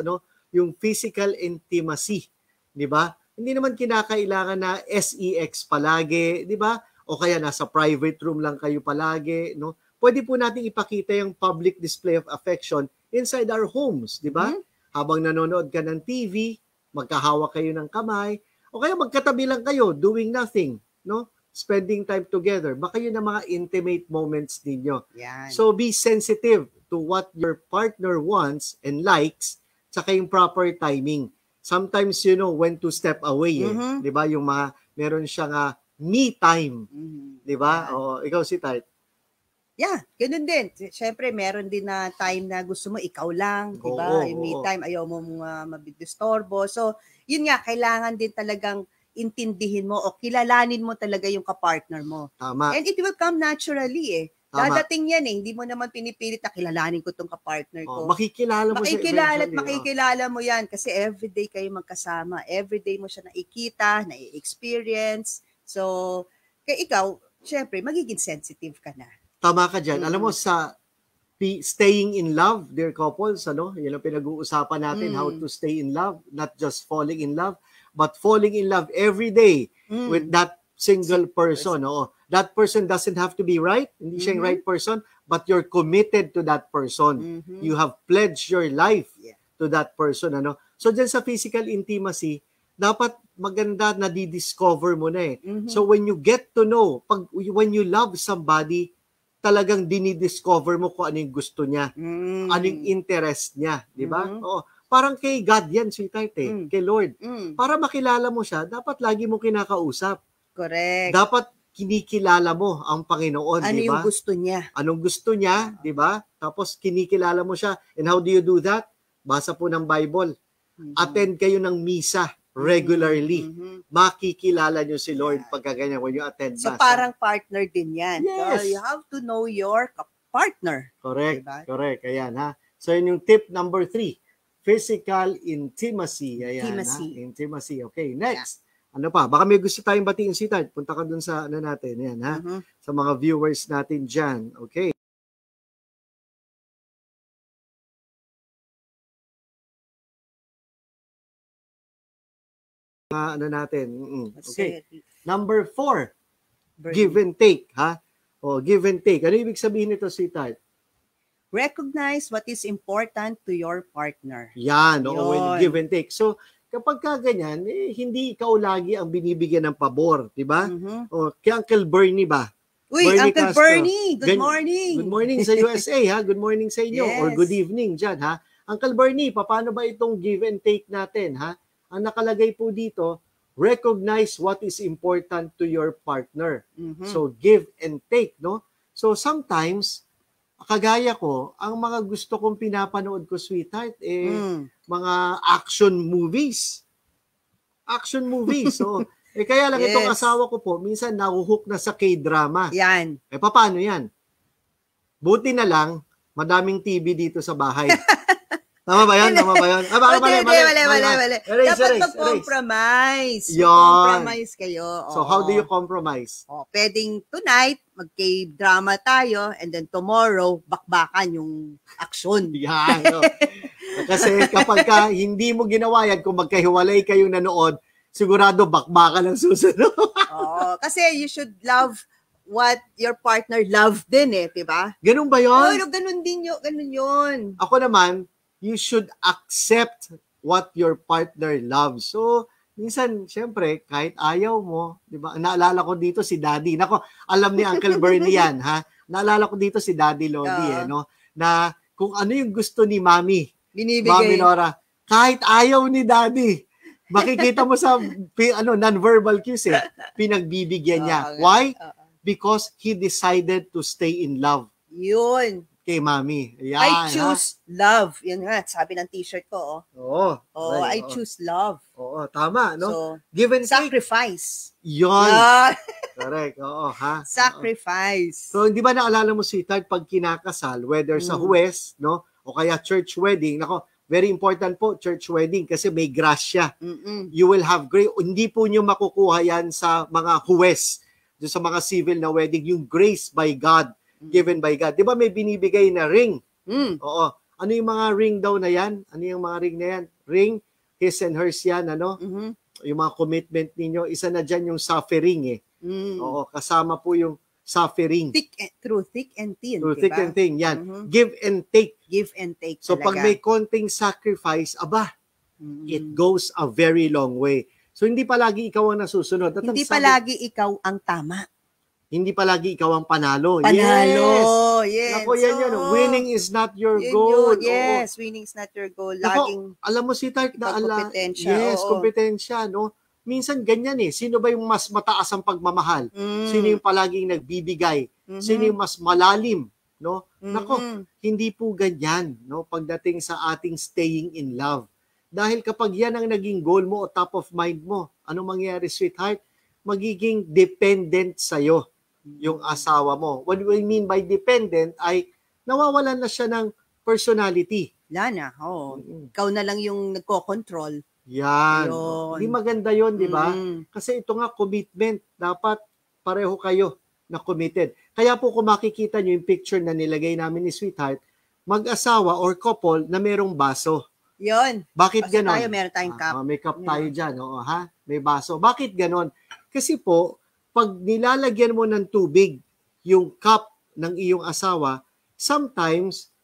yung physical intimacy, di ba? Hindi naman kinakailangan na sex palagi, di ba? O kaya nasa private room lang kayo palagi, no? Pwede po nating ipakita yung public display of affection inside our homes, di ba? Habang nanonood ka ng TV, magkahawak kayo ng kamay, o kaya magkatabi lang kayo, doing nothing, no? Spending time together. Baka yun ang mga intimate moments ninyo. Yan. So be sensitive to what your partner wants and likes, tsaka yung proper timing. Sometimes you know when to step away, eh. 'Di ba? Yung meron siyang me time, 'di ba? O ikaw si Tart. Yeah, ganun din. Siyempre, meron din na time na gusto mo ikaw lang, 'di ba? Oo, Yung me oo. time, ayaw mo mabidisturbo. So, yun nga, kailangan din talagang intindihin mo o kilalanin mo talaga yung kapartner mo. Tama. And it will come naturally eh. Tama. Dadating yan eh. Hindi mo naman pinipilit na kilalanin ko tong kapartner ko. Makikilala mo siya Makikilala at eventually. makikilala mo yan kasi everyday kayo magkasama. Everyday mo siya nakikita, na-experience. So, kaya ikaw, syempre, magiging sensitive ka na. Tama ka dyan. Alam mo, sa staying in love, dear couples, yan ang pinag-uusapan natin, how to stay in love, not just falling in love, but falling in love every day with that single person. That person doesn't have to be right, hindi siya yung right person, but you're committed to that person. You have pledged your life to that person. So dyan sa physical intimacy, dapat maganda na di-discover mo na eh. So when you get to know, when you love somebody, talagang dinidiscover mo kung ano yung gusto niya, ano yung interest niya, di ba? Parang kay God yan, sweetheart eh, kay Lord. Para makilala mo siya, dapat lagi mo kinakausap. Correct. Dapat kinikilala mo ang Panginoon, ano di ba? yung gusto niya? Anong gusto niya, di ba? Tapos kinikilala mo siya. And how do you do that? Basa po ng Bible. Attend kayo ng misa regularly. Makikilala nyo si Lord pagka ganyan when you attend So Mass. parang partner din yan. Yes. So you have to know your partner. Correct, Diba? correct. Ayan ha. So yun yung tip number 3. Physical intimacy. Ayan, intimacy. Okay, next. Ano pa? Baka may gusto tayong batiin si Tad. Punta ka dun sa natin. Ayan ha. Sa mga viewers natin dyan. Okay. Natin. Okay. Number 4. Give and take, ha? Give and take. Ano ibig sabihin nito, sweetheart? Recognize what is important to your partner. Yan, when give and take. So, kapag ka ganyan, hindi ikaw lagi ang binibigyan ng pabor, di ba? Kay Uncle Bernie ba? Uy, Bernie Uncle Castro. Bernie, good morning. Good morning sa USA, ha? Good morning sa inyo. Yes. Or good evening dyan, ha? Uncle Bernie, paano ba itong give and take natin, ha? Ang nakalagay po dito, recognize what is important to your partner. So, give and take, no? So, sometimes, kagaya ko, ang mga gusto kong pinapanood ko, sweetheart, mga action movies. Action movies. So, kaya lang itong asawa ko po, minsan nahuhook na sa K-drama. Yan. Paano yan? Buti na lang, madaming TV dito sa bahay. Tama ba yan? Tama ba yan? Mali. Dapat mag-compromise. Compromise kayo. So, how do you compromise? Pwedeng tonight, mag-K-drama tayo, and then tomorrow, bakbakan yung action. Yan. Kasi kapag hindi mo ginawa yan, kung magkahiwalay kayong nanood, sigurado bakbakan ang susunod. Kasi you should love what your partner love din eh, diba? Ganun ba yun? Ganun din yun. Ganun yun. Ako naman, you should accept what your partner loves. So, minsan, syempre, kahit ayaw mo, di ba? Naalala ko dito si Daddy. Nako, alam ni Uncle Bernie yan, ha? Naalala ko dito si Daddy Lodi, no? Na kung ano yung gusto ni Mami, Mami Nora, kahit ayaw ni Daddy, makikita mo sa non-verbal cues, pinagbibigyan niya. Why? Because he decided to stay in love. Yun. Kay Mami. Yan, I choose love. Yan nga, sabi ng t-shirt ko. I choose love. Tama, no? So, give and sacrifice. Yun. Correct. Ha? Sacrifice. So, hindi ba naalala mo, sweetheart, pag kinakasal, whether sa huwes, no? O kaya church wedding, nako, very important po, church wedding, kasi may grasya. You will have grace. Hindi po nyo makukuha yan sa mga huwes, sa mga civil na wedding, yung grace by God, given by God. Di ba may binibigay na ring? Oo. Ano yung mga ring daw na yan? Ano yung mga ring na yan? Ring, his and hers yan, ano? Yung mga commitment ninyo. Isa na dyan yung suffering Oo, kasama po yung suffering. Through thick and thin. Through thick and thin, yan. Give and take. Give and take So talaga. pag may konting sacrifice, it goes a very long way. So hindi palagi ikaw ang nasusunod. Hindi palagi ikaw ang tama. Hindi palagi ikaw ang panalo. Panalo. Yes! Yes. Nako, yan yun. Oo. Winning is not your Yun goal. yun. Yes, winning is not your goal. Nako, Laging alam mo si Tart na pagkompetensya. yes, Oo. kompetensya, no? Minsan ganyan eh. Sino ba yung mas mataas ang pagmamahal? Sino yung palaging nagbibigay? Sino yung mas malalim? No? Nako, hindi po ganyan, no? Pagdating sa ating staying in love. Dahil kapag yan ang naging goal mo o top of mind mo, ano mangyayari, sweetheart? Magiging dependent sa'yo yung asawa mo. What we mean by dependent ay nawawalan na siya ng personality. Wala na. Oo. Ikaw na lang yung nagko-control. Yan. Ayun. Di maganda yon, di ba? Kasi ito nga, commitment. Dapat pareho kayo na committed. Kaya po kung makikita nyo yung picture na nilagay namin ni Sweetheart, mag-asawa or couple na merong baso. Yun. Bakit Kasi ganon? tayo, meron tayong cup. May cup tayo dyan. Oo, ha? May baso. Bakit ganon? Kasi po, pag nilalagyan mo ng tubig yung cup ng iyong asawa, sometimes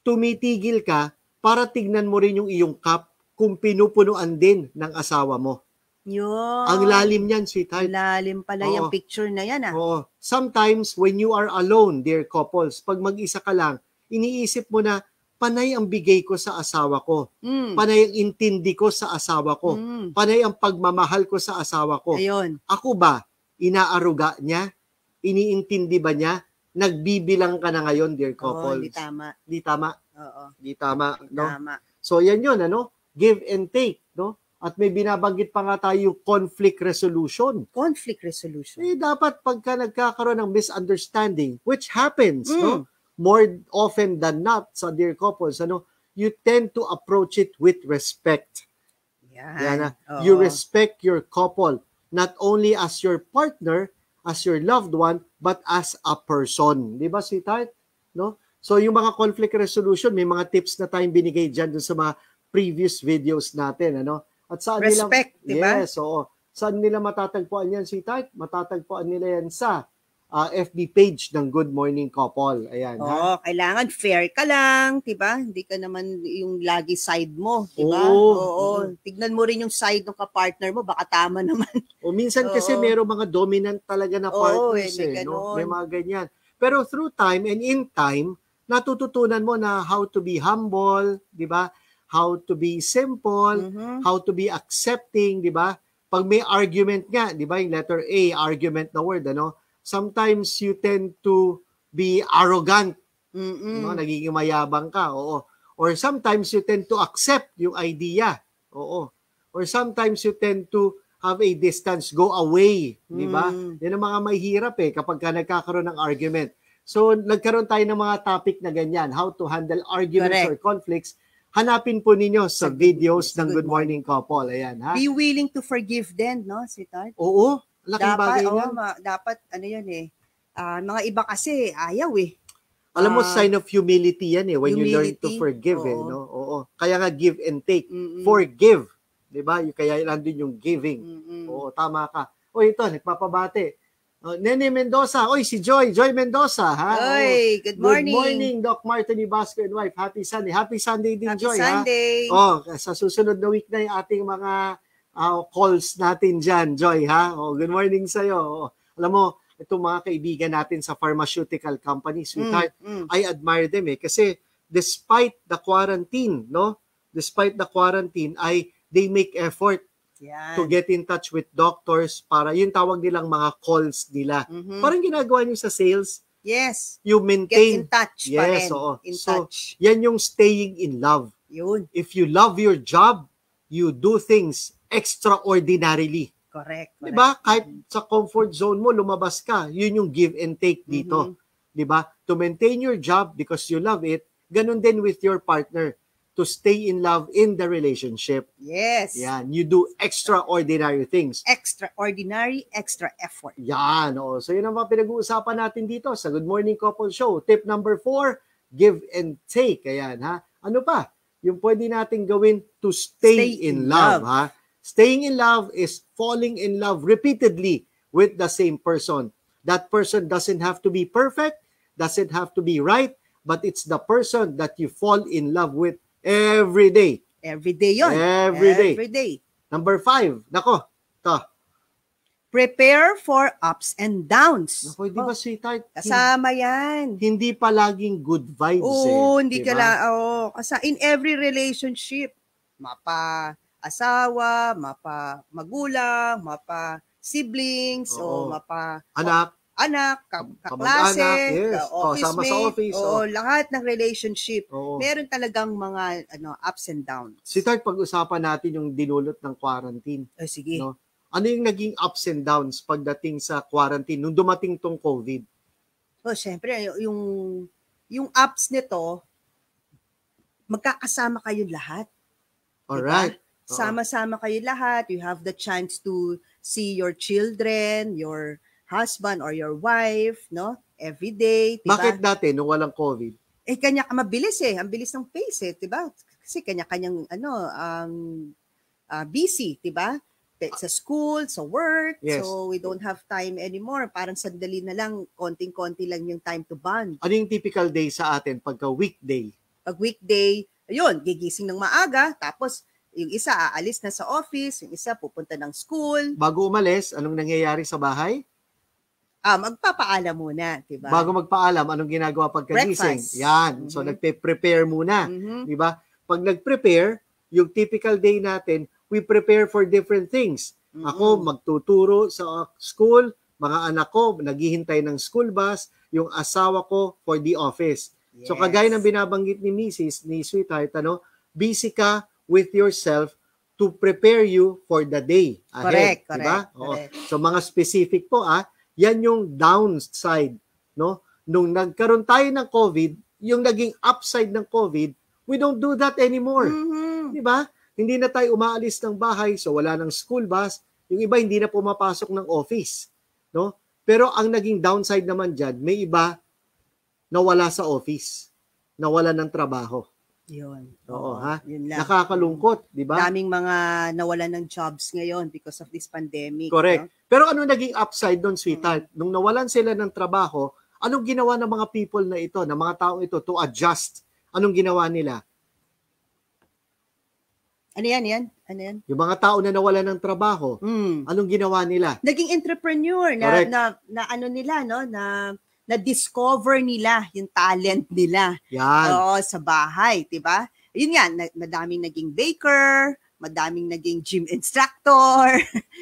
tumitigil ka para tignan mo rin yung iyong cup kung pinupunuan din ng asawa mo. Yun. Ang lalim niyan, sweetheart. Ang lalim pala yung picture na yan. Oo. Sometimes, when you are alone, dear couples, pag mag-isa ka lang, iniisip mo na, panay ang bigay ko sa asawa ko. Panay ang intindi ko sa asawa ko. Panay ang pagmamahal ko sa asawa ko. Ayun. Ako ba, inaaruga niya? Iniintindi ba niya? Nagbibilang ka na ngayon, dear couples. Di tama. Di tama. Oo. Di tama. No? Tama. So, yan yun, ano? Give and take, no? At may binabanggit pa nga tayo conflict resolution. Conflict resolution. Eh, dapat pagka nagkakaroon ng misunderstanding, which happens, no? More often than not sa dear couples, ano? You tend to approach it with respect. Yan. You respect your couple, not only as your partner, as your loved one, but as a person. Di ba, sweetheart? No? So, yung mga conflict resolution, may mga tips na tayong binigay dyan dun sa mga previous videos natin, ano? At saan respect, nila, di ba? Yes, oo. Saan nila matatagpuan yan, sweetheart? Matatagpuan nila yan sa FB page ng Good Morning Couple. Ayan, ha? Kailangan fair ka lang, 'di ba? Hindi ka naman yung lagi side mo, 'di ba? Tignan mo rin yung side ng ka-partner mo, baka tama naman. O minsan kasi merong mga dominant talaga na partners, no? May mga ganyan. Pero through time and in time, natututunan mo na how to be humble, 'di ba? How to be simple, how to be accepting, 'di ba? Pag may argument nga, 'di ba? Yung letter A, argument na word, ano? Sometimes you tend to be arrogant. No? Nagiging mayabang ka. Oo. Or sometimes you tend to accept yung idea. Oo. Or sometimes you tend to have a distance, go away. Di ba? Yan ang mga mahirap kapag ka nagkakaroon ng argument. So, nagkaroon tayo ng mga topic na ganyan. How to handle arguments or conflicts. Hanapin po ninyo sa videos ng Good Morning Couple. Ayan, ha? Be willing to forgive then, no, sweetheart? Oo. Laking bagay yan. Dapat, ano yan mga iba kasi, ayaw Alam mo, sign of humility yan when you learn to forgive. No? Oo. Kaya nga give and take. Forgive. Diba? Kaya nandun yung giving. Oo, tama ka. O ito, nagpapabate. Nene Mendoza. Oy, si Joy. Joy Mendoza. Ha? Oy, good morning. Good morning, Doc Martin Ibasco and wife. Happy Sunday. Happy Sunday din, Happy Joy. Sunday. Sa susunod na week na yung ating mga calls natin dyan, Joy, ha? Good morning sa'yo. Alam mo, itong mga kaibigan natin sa pharmaceutical company, sweetheart, I admire them kasi despite the quarantine, no? Despite the quarantine, they make effort to get in touch with doctors para yung tawag nilang mga calls nila. Parang ginagawa niyo sa sales. Yes. You maintain. Get in touch pa rin. In touch. Yan yung staying in love. Yun. If you love your job, you do things extraordinarily. Correct. Diba? Kahit sa comfort zone mo, lumabas ka. Yun yung give and take dito. Diba? To maintain your job because you love it, ganun din with your partner. To stay in love in the relationship. Yes. Yan. You do extraordinary things. Extraordinary, extra effort. Yan. So yun ang mga pinag-uusapan natin dito sa Good Morning Couple Show. Tip number 4, give and take. Ayan, ha? Ano pa? Yung pwede natin gawin to stay in love, ha? Staying in love is falling in love repeatedly with the same person. That person doesn't have to be perfect, doesn't have to be right, but it's the person that you fall in love with every day. Every day yun. Every day. Every day. Number 5, nako, ito. Prepare for ups and downs. Naku, di ba, sweetheart? Kasama yan. Hindi palaging good vibes Oo, hindi di ka ba? lang, kasi in every relationship, mapa-asawa, mapa-magulang, mapa-siblings, o Oo. mapa-anak, Kamag-anak, kaklase, yes. ka-office Sama sa mate, office. o lahat ng relationship, Oo. meron talagang mga ups and downs. Sweetheart, pag-usapan natin yung dinulot ng quarantine. Sige. No? Ano yung naging ups and downs pagdating sa quarantine nung dumating tong COVID? Syempre, yung ups nito, magkakasama kayo lahat. Alright. Diba? Sama-sama kayo lahat. You have the chance to see your children, your husband or your wife, no? Every day, diba? Bakit dati nung walang COVID? Kanya mabilis ang bilis ng pace diba? Kasi kanya-kanyang busy, diba? Sa school, sa work, Yes. so we don't have time anymore. Parang sandali na lang, konting-konti lang yung time to bond. Ano yung typical day sa atin pagka weekday? Pag weekday, ayun, gigising ng maaga, tapos yung isa aalis na sa office, yung isa pupunta ng school. Bago umalis, anong nangyayari sa bahay? Magpapaalam muna, diba? Bago magpaalam, anong ginagawa pagkagising? Breakfast. Yan. So, nagpe-prepare muna. Di ba? Pag nag-prepare, yung typical day natin, we prepare for different things. Ako, magtuturo sa school, mga anak ko, naghihintay ng school bus, yung asawa ko for the office. Yes. So, kagaya ng binabanggit ni Sweetheart, busy ka with yourself to prepare you for the day ahead. Correct. So, mga specific po, yan yung downside, no? Nung nagkaroon tayo ng COVID, yung naging upside ng COVID, we don't do that anymore. Di ba? Hindi na tayo umaalis ng bahay, so wala ng school bus. Yung iba hindi na pumapasok ng office, no? Pero ang naging downside naman diyan, may iba nawala sa office, nawala ng trabaho. Yun. Oo, Yun lang. Nakakalungkot, di ba? Daming mga nawalan ng jobs ngayon because of this pandemic. Correct. No? Pero ano naging upside doon, Sweetheart? Nung nawalan sila ng trabaho, anong ginawa ng mga people na ito, ng mga tao ito to adjust? Anong ginawa nila? Ano yan? Yung mga tao na nawalan ng trabaho, anong ginawa nila? Naging entrepreneur na ano nila, no? Na discover nila yung talent nila. Yan. Sa bahay, 'di ba? Yun nga, madaming naging baker, madaming naging gym instructor,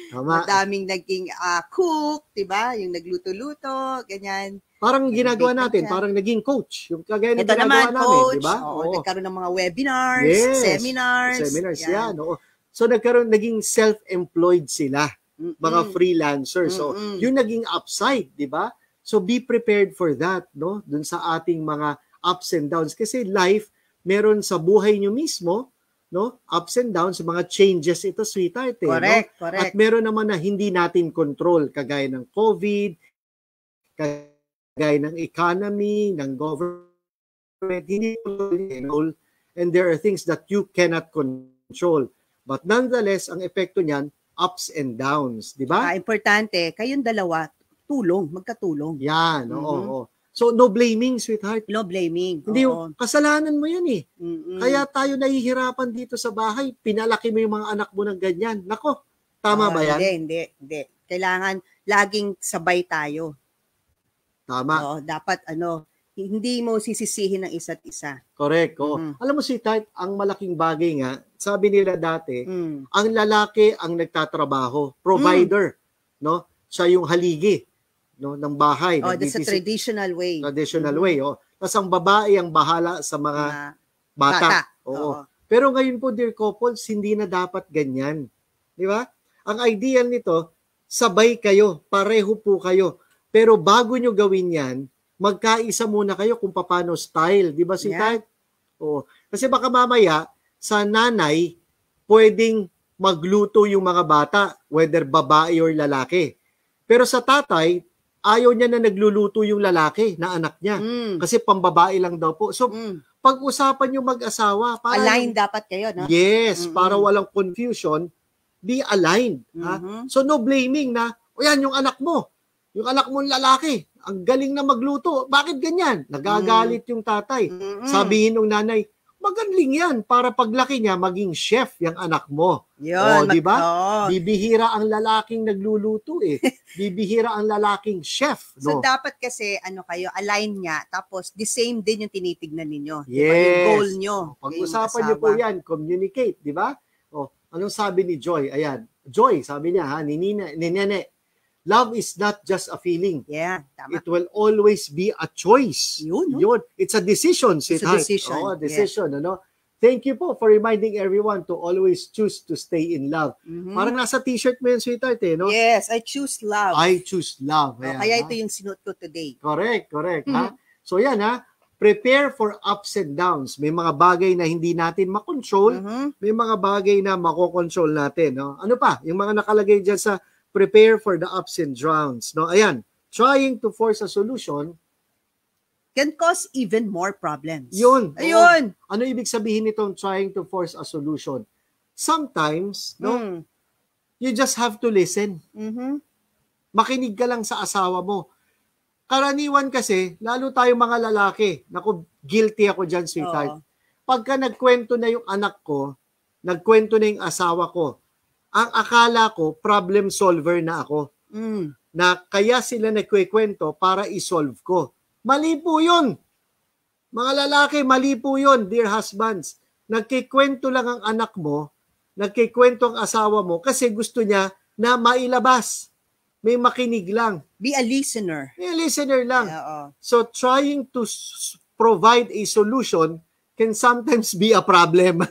Tama. madaming naging cook, 'di ba? Yung nagluto-luto, ganyan. Parang ginagawa natin, parang naging coach. Yung kagaya ng Ito ginagawa naman, namin, coach. di ba? Nagkaroon ng mga webinars, Yes. seminars. Yan. Oo. So naging self-employed sila, mga freelancers. So yung naging upside, di ba? So be prepared for that, no? Dun sa ating mga ups and downs. Kasi life, meron sa buhay nyo mismo, no? Ups and downs, mga changes ito, Sweetheart. Correct. At meron naman na hindi natin control, kagaya ng COVID, kagaya ng economy, ng government, hindi control, and there are things that you cannot control. But nonetheless, ang epekto niyan, ups and downs, di ba? Importante, kayong dalawa, magkatulong. Yan, oo. So, no blaming, Sweetheart. No blaming. Hindi, kasalanan mo yan eh. Kaya tayo nahihirapan dito sa bahay, pinalaki mo yung mga anak mo ng ganyan. Nako, tama ba yan? Hindi. Kailangan laging sabay tayo. Tama. Dapat hindi mo sisisihin ng isa't isa. Correct. Alam mo, Sweetheart, ang malaking bagay nga, sabi nila dati, ang lalaki ang nagtatrabaho, provider, no? Siya yung haligi, no, ng bahay. That's a traditional way. Traditional way, Tapos ang babae ang bahala sa mga bata. Oo. Pero ngayon po, dear couples, hindi na dapat ganyan. Di ba? Ang ideal nito, sabay kayo, pareho po kayo. Pero bago nyo gawin yan, magkaisa muna kayo kung paano style. Di ba, Sweetheart? Oo. Kasi baka mamaya, sa nanay, pwedeng magluto yung mga bata, whether babae or lalaki. Pero sa tatay, ayaw niya na nagluluto yung lalaki na anak niya. Kasi pambabae lang daw po. So, pag-usapan yung mag-asawa. Aligned dapat kayo, no? Yes, para walang confusion, be aligned. So, no blaming na, yan yung anak mo. Yung anak mong lalaki, ang galing na magluto. Bakit ganyan? Nagagalit yung tatay. Sabihin ng nanay, magaling yan para paglaki niya maging chef yung anak mo. Yun, di ba? oo. Bibihira ang lalaking nagluluto eh. Bibihira ang lalaking chef, So no? dapat kasi kayo align niya tapos the same din yung tinitignan ninyo. Di ba? Yes. Yung goal nyo. Pag-usapan niyo po yan, communicate, di ba? Anong sabi ni Joy? Ayan. Joy, sabi niya ha, ni Nene, love is not just a feeling. Yeah, tama. It will always be a choice. Yun. It's a decision, sweetheart. It's a decision. Decision, ano? Thank you po for reminding everyone to always choose to stay in love. Parang nasa t-shirt mo yun, sweetheart, eh, no? Yes, I choose love. I choose love. Ayan, kaya ito yung sinuot ko today. Correct, ha? So yan, ha? Prepare for ups and downs. May mga bagay na hindi natin makontrol, may mga bagay na makokontrol natin, no? Ano pa? Yung mga nakalagay dyan sa prepare for the ups and downs, no? Ayan, trying to force a solution can cause even more problems. Yun. Ayun. Ano ibig sabihin nitong trying to force a solution? Sometimes, no, you just have to listen. Makinig ka lang sa asawa mo. Karaniwan kasi, lalo tayong mga lalaki, naku, guilty ako dyan, sweetheart. Pagka nagkwento na yung anak ko, nagkwento na yung asawa ko, ang akala ko, problem solver na ako. Na kaya sila nagkwekwento para isolve ko. Mali po yun. Mga lalaki, mali po yun, dear husbands. Nagkikwento lang ang anak mo, nagkikwento ang asawa mo kasi gusto niya na mailabas. May makinig lang. Be a listener. May listener lang. Yeah, So trying to provide a solution can sometimes be a problem.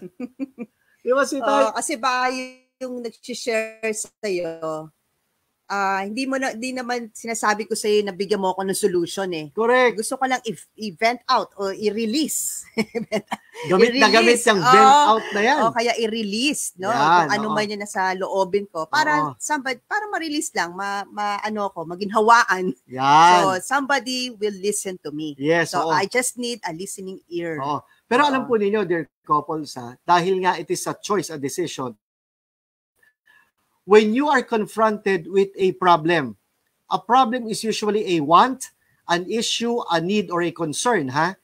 Di ba, sweetheart? Kasi ba yung nag-share sa'yo, hindi naman sinasabi ko sa'yo na bigyan mo ako ng solution eh. Correct. Gusto ko lang i-vent out o i-release. Gamit yung vent out na yan. Kaya i-release, no? Yan, kung ano man yun nasa loobin ko. Para ma-release lang, maging hawaan. Yan. So, somebody will listen to me. Yes, so, I just need a listening ear. Pero alam po ninyo, dear couples, dahil nga it is a choice, a decision, when you are confronted with a problem is usually a want, an issue, a need, or a concern, ha?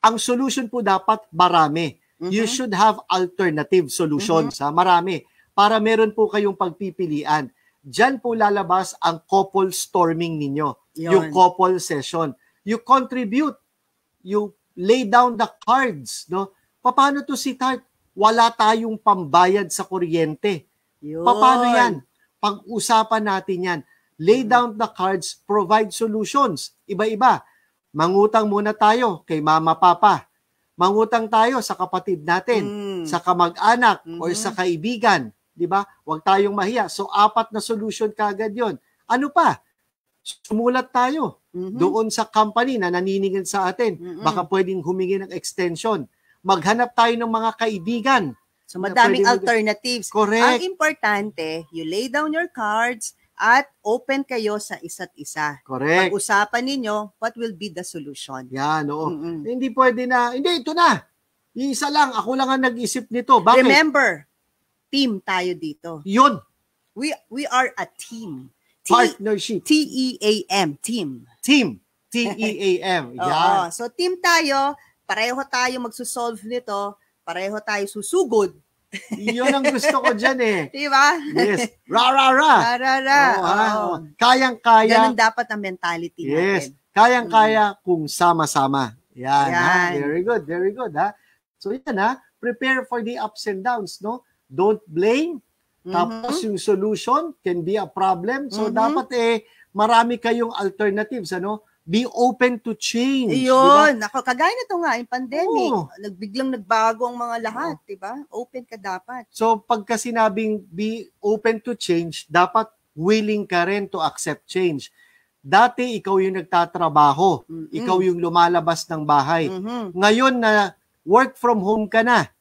Ang solution po dapat marami. You should have alternative solutions, ha? Marami. Para meron po kayong pagpipilian. Diyan po lalabas ang couple storming ninyo. Yung couple session. You contribute. You lay down the cards, no? Paano to, sweetheart? Wala tayong pambayad sa kuryente. Paano yan? Pag-usapan natin yan. Lay down the cards, provide solutions. Iba-iba. Mangutang muna tayo kay mama, papa. Mangutang tayo sa kapatid natin, sa kamag-anak, or sa kaibigan. Diba? Huwag tayong mahiya. So, 4 na solution kagad yon. Ano pa? Sumulat tayo doon sa company na naniningil sa atin. Baka pwedeng humingi ng extension. Maghanap tayo ng mga kaibigan. So, madaming alternatives. Correct. Ang importante, you lay down your cards at open kayo sa isa't isa. Correct. Pag-usapan ninyo, what will be the solution? Yan, oo. Hindi pwede na, hindi, ito na. Isa lang, ako lang ang nag-isip nito. Bakit? Remember, team tayo dito. Yun. We are a team. Partnership. T-E-A-M, team. Team. T-E-A-M. Yan. So, team tayo, pareho tayo magsusolve nito, pareho tayo susugod. Yun ang gusto ko dyan eh. Diba? Yes. Ra-ra-ra. Kayang-kaya. Ganun dapat ang mentality natin. Yes. Kayang-kaya kung sama-sama. Yan. Ha? Very good. Very good. Ha? So yan, ha? Prepare for the ups and downs. No? Don't blame. Tapos yung solution can be a problem. So dapat marami kayong alternatives. Ano? Be open to change. Yun. Diba? Ako, kagaya na ito nga, yung pandemic. Biglang nagbago ang mga lahat, diba? Open ka dapat. So, pagka sinabing be open to change, dapat willing ka rin to accept change. Dati, ikaw yung nagtatrabaho. Ikaw yung lumalabas ng bahay. Ngayon na work from home ka na,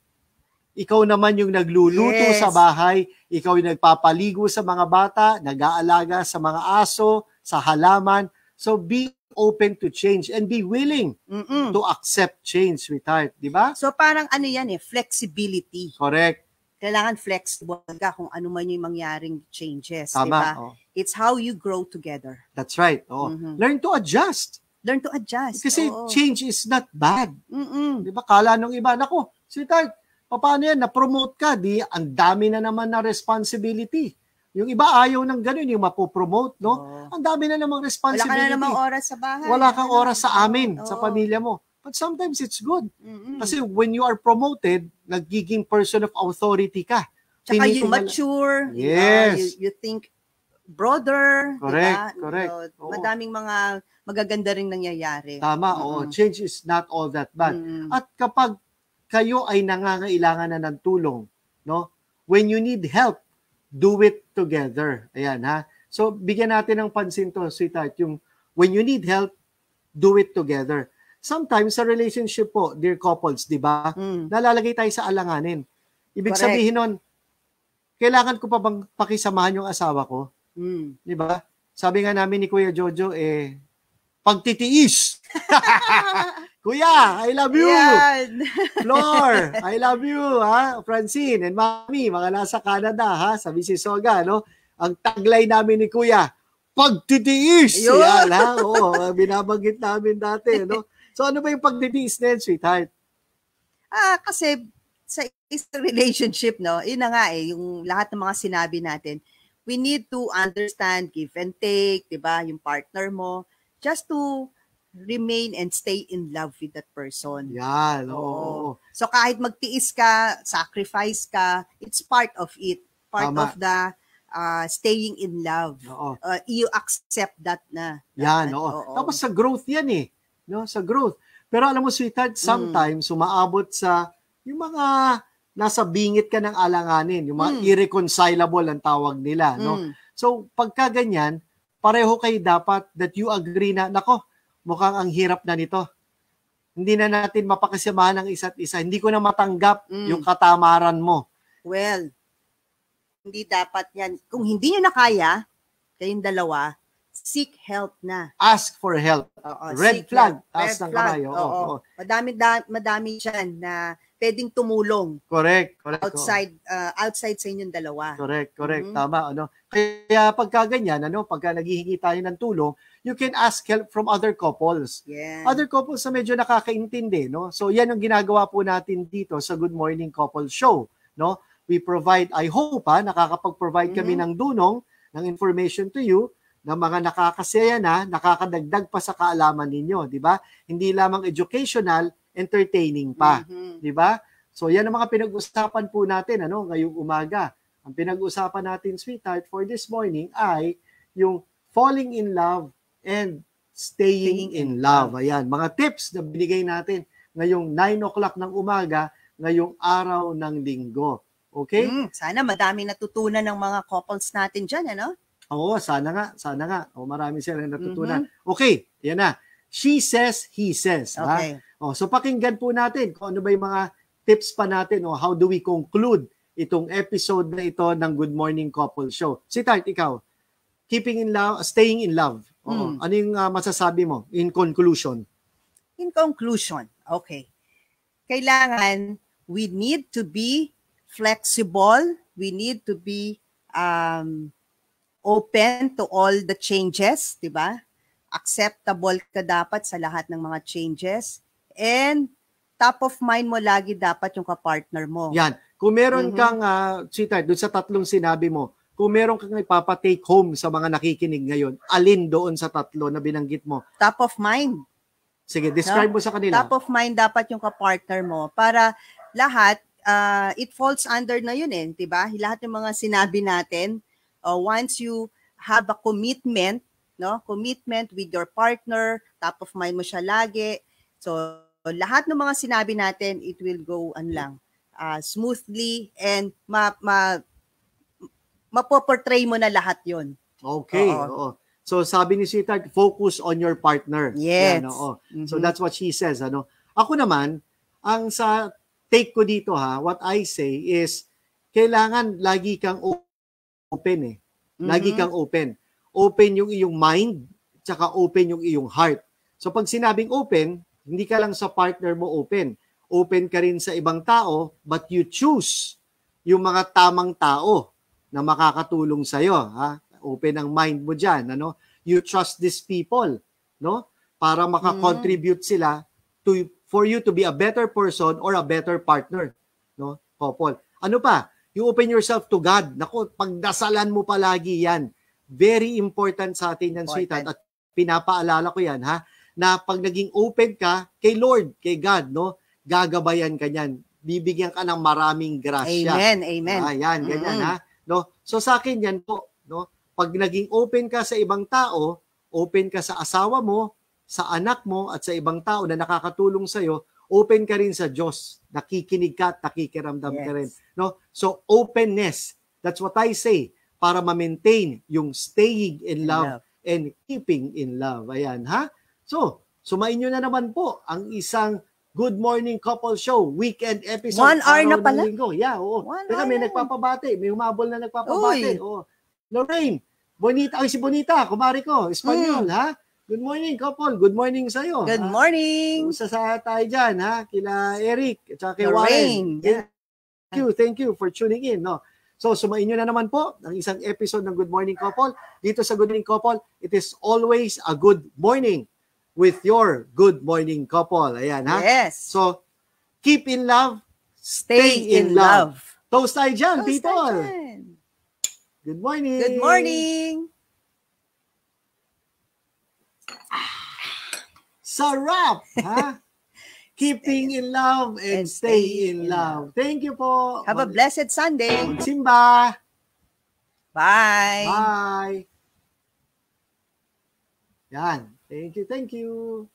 ikaw naman yung nagluluto sa bahay, ikaw yung nagpapaligo sa mga bata, nag-aalaga sa mga aso, sa halaman. So, be open to change and be willing to accept change, sweetheart. Di ba? So, parang ano yan flexibility. Correct. Kailangan flexible ka kung ano man yung mangyaring changes. Tama. Diba? It's how you grow together. That's right. Learn to adjust. Learn to adjust. Kasi change is not bad. Di ba? Kala nung iba, nako, Sweetheart, paano yan? Na-promote ka, di ang dami na naman na responsibility. Yung iba ayaw ng ganun, yung mapopromote, no? Ang dami na namang responsibility. Wala ka na namang oras sa bahay. Wala kang oras sa amin, sa pamilya mo. But sometimes it's good. Kasi when you are promoted, nagiging person of authority ka. Tsaka you mature. Yes. You think broader. Correct, diba? correct. Madaming mga magaganda ring nangyayari. Tama, change is not all that bad. At kapag kayo ay nangangailangan na ng tulong, no? When you need help, do it together. Ayan, ha? So, bigyan natin ng pansin to, sweetheart, yung when you need help, do it together. Sometimes, sa relationship po, dear couples, di ba? Nalalagay tayo sa alanganin. Ibig sabihin nun, kailangan ko pa bang pakisamahan yung asawa ko? Di ba? Sabi nga namin ni Kuya Jojo, pagtitiis. Kuya, I love you. Yan. Flor, I love you. Ha? Francine and Mami, mga nasa Canada, ha? Sa Mississauga, no? Ang taglay namin ni Kuya, pagtitiis. Yan, ha? Oo, binabanggit namin dati, no? So, ano ba yung pagtitiis na yun, sweetheart? Kasi sa isang relationship, no, yun na nga yung lahat ng mga sinabi natin, we need to understand, give and take, di ba, yung partner mo, just to remain and stay in love with that person. Yan, oo. So kahit magtiis ka, sacrifice ka, it's part of it. Part of the staying in love. You accept that na. Yan, oo. Tapos sa growth yan no? Sa growth. Pero alam mo, sweetheart, sometimes umaabot sa yung mga nasa bingit ka ng alanganin, yung mga irreconcilable ang tawag nila, no? So, pagka ganyan, pareho kayo dapat that you agree na, nako, mukhang ang hirap na nito. Hindi na natin mapakasamahan ng isa't isa. Hindi ko na matanggap yung katamaran mo. Well, hindi dapat yan. Kung hindi nyo na kaya, kayong dalawa, seek help na. Ask for help. Red flag. Taas ng kamay. Madami dyan na pwedeng tumulong. Correct. Outside sa inyong dalawa. Correct. Tama. Kaya pagka ganyan, pagka naghihingi tayo ng tulong, you can ask help from other couples. Yeah. Other couples na medyo nakakaintindi, no? So yan ang ginagawa po natin dito sa Good Morning Couple Show, no? We provide, I hope, nakakapag-provide kami ng dunong, ng information to you, na mga nakakasaya na, nakakadagdag pa sa kaalaman ninyo, di ba? Hindi lamang educational, entertaining pa, di ba? So yan ang mga pinag-usapan po natin ngayong umaga. Ang pinag-usapan natin, sweetheart, for this morning ay yung falling in love and staying in love. Ayan, mga tips na binigay natin ngayong 9 o'clock ng umaga, ngayong araw ng linggo. Okay? Sana madami natutunan ng mga couples natin dyan, Oo, sana nga. Marami silang natutunan. Okay, yan na. She says, he says. Okay. So pakinggan po natin kung ano ba yung mga tips pa natin o how do we conclude itong episode na ito ng Good Morning Couple Show. Sweetheart, ikaw, keeping in love, staying in love. Ano yung masasabi mo in conclusion? In conclusion, okay. Kailangan, we need to be flexible. We need to be open to all the changes, di ba? Acceptable ka dapat sa lahat ng mga changes. And top of mind mo lagi dapat yung kapartner mo. Yan. Kung meron kang, sweetheart, dun sa tatlong sinabi mo, kung meron kang ipapatake home sa mga nakikinig ngayon, alin doon sa tatlo na binanggit mo? Top of mind. Sige, describe mo sa kanila. Top of mind dapat yung kapartner mo para lahat, it falls under na yun di ba? Lahat ng mga sinabi natin, once you have a commitment, commitment with your partner, top of mind mo siya lagi. So, lahat ng mga sinabi natin, it will go smoothly and mapoportray mo na lahat yon. Okay. Oo. So, sabi ni sweetheart, focus on your partner. Yes. Yan, So, that's what she says. Ako naman, ang sa take ko dito, what I say is, kailangan lagi kang open Lagi kang open. Open yung iyong mind, tsaka open yung iyong heart. So pag sinabing open, hindi ka lang sa partner mo open. Open ka rin sa ibang tao, but you choose yung mga tamang tao na makakatulong sa'yo. Open ang mind mo dyan. You trust these people, no? Para makakontribute sila for you to be a better person or a better partner, no? Couple. Ano pa? You open yourself to God. Naku, pagdasalan mo palagi yan. Very important sa atin yan, sweetheart. At pinapaalala ko yan, ha? Na pag naging open ka kay Lord, kay God, no? Gagabayan ka niyan. Bibigyan ka ng maraming grasya. Amen, amen. Yan, ganyan, ha? No? So sa akin yan po, no? Pag naging open ka sa ibang tao, open ka sa asawa mo, sa anak mo, at sa ibang tao na nakakatulong sa'yo, open ka rin sa Diyos. Nakikinig ka at nakikiramdam ka rin. No? So openness, that's what I say, para ma-maintain yung staying in love and keeping in love. Ayan, ha? So, sumain nyo na naman po ang isang Good Morning Couple Show, weekend episode. 1 hour na pala? Linggo. Yeah, oo. Teka, may nagpapabate. May humabol na nagpapabate. Oo. Lorraine, Bonita, si Bonita, kumari ko, Espanyol, ha? Good morning, couple. Good morning sa'yo. Good morning. Sa tayo dyan, ha? Kila Eric, at saka kay Lorraine. Warren. Thank you for tuning in, no? So, sumain nyo na naman po ang isang episode ng Good Morning Couple. Dito sa Good Morning Couple, it is always a good morning with your Good Morning Couple. Ayan, ha? Yes. So, keep in love, Stay in love. Toast tayo dyan, Toast people. tayo dyan. Good morning. Good morning. Sarap, ha? Keeping in love and stay in love. Thank you po. Have a blessed Sunday. Simba. Bye. Bye. Yan. Thank you, thank you.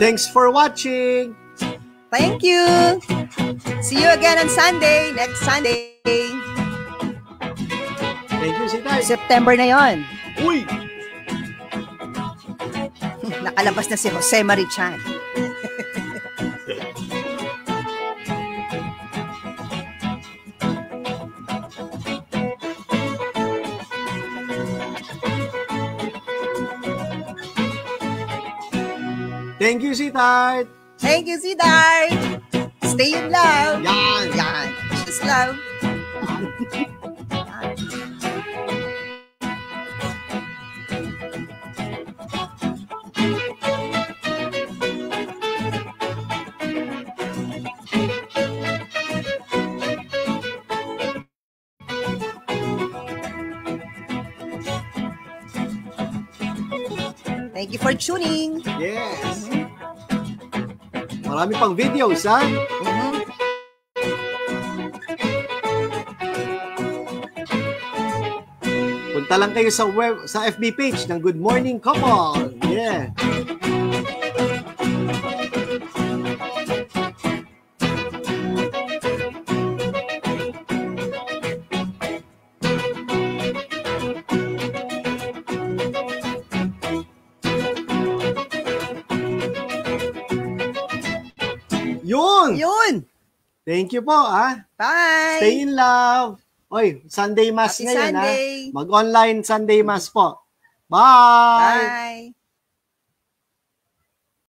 Thanks for watching. Thank you. See you again on Sunday, next Sunday. Thank you, Sitay. September na yon. Uy! Nakalabas na si Jose Marichan. Thank you, Sitay. Thank you, Sidar. Stay in love. Yan. Yan. Just love. Thank you for tuning. Yes. Marami pang videos, ha? Punta lang kayo sa FB page ng Good Morning Couple. Yeah. Yun. Thank you po, ha? Bye. Stay in love. Oy, Sunday Mass Happy ngayon, Sunday. ha? Mag-online Sunday Mass po. Bye! Bye.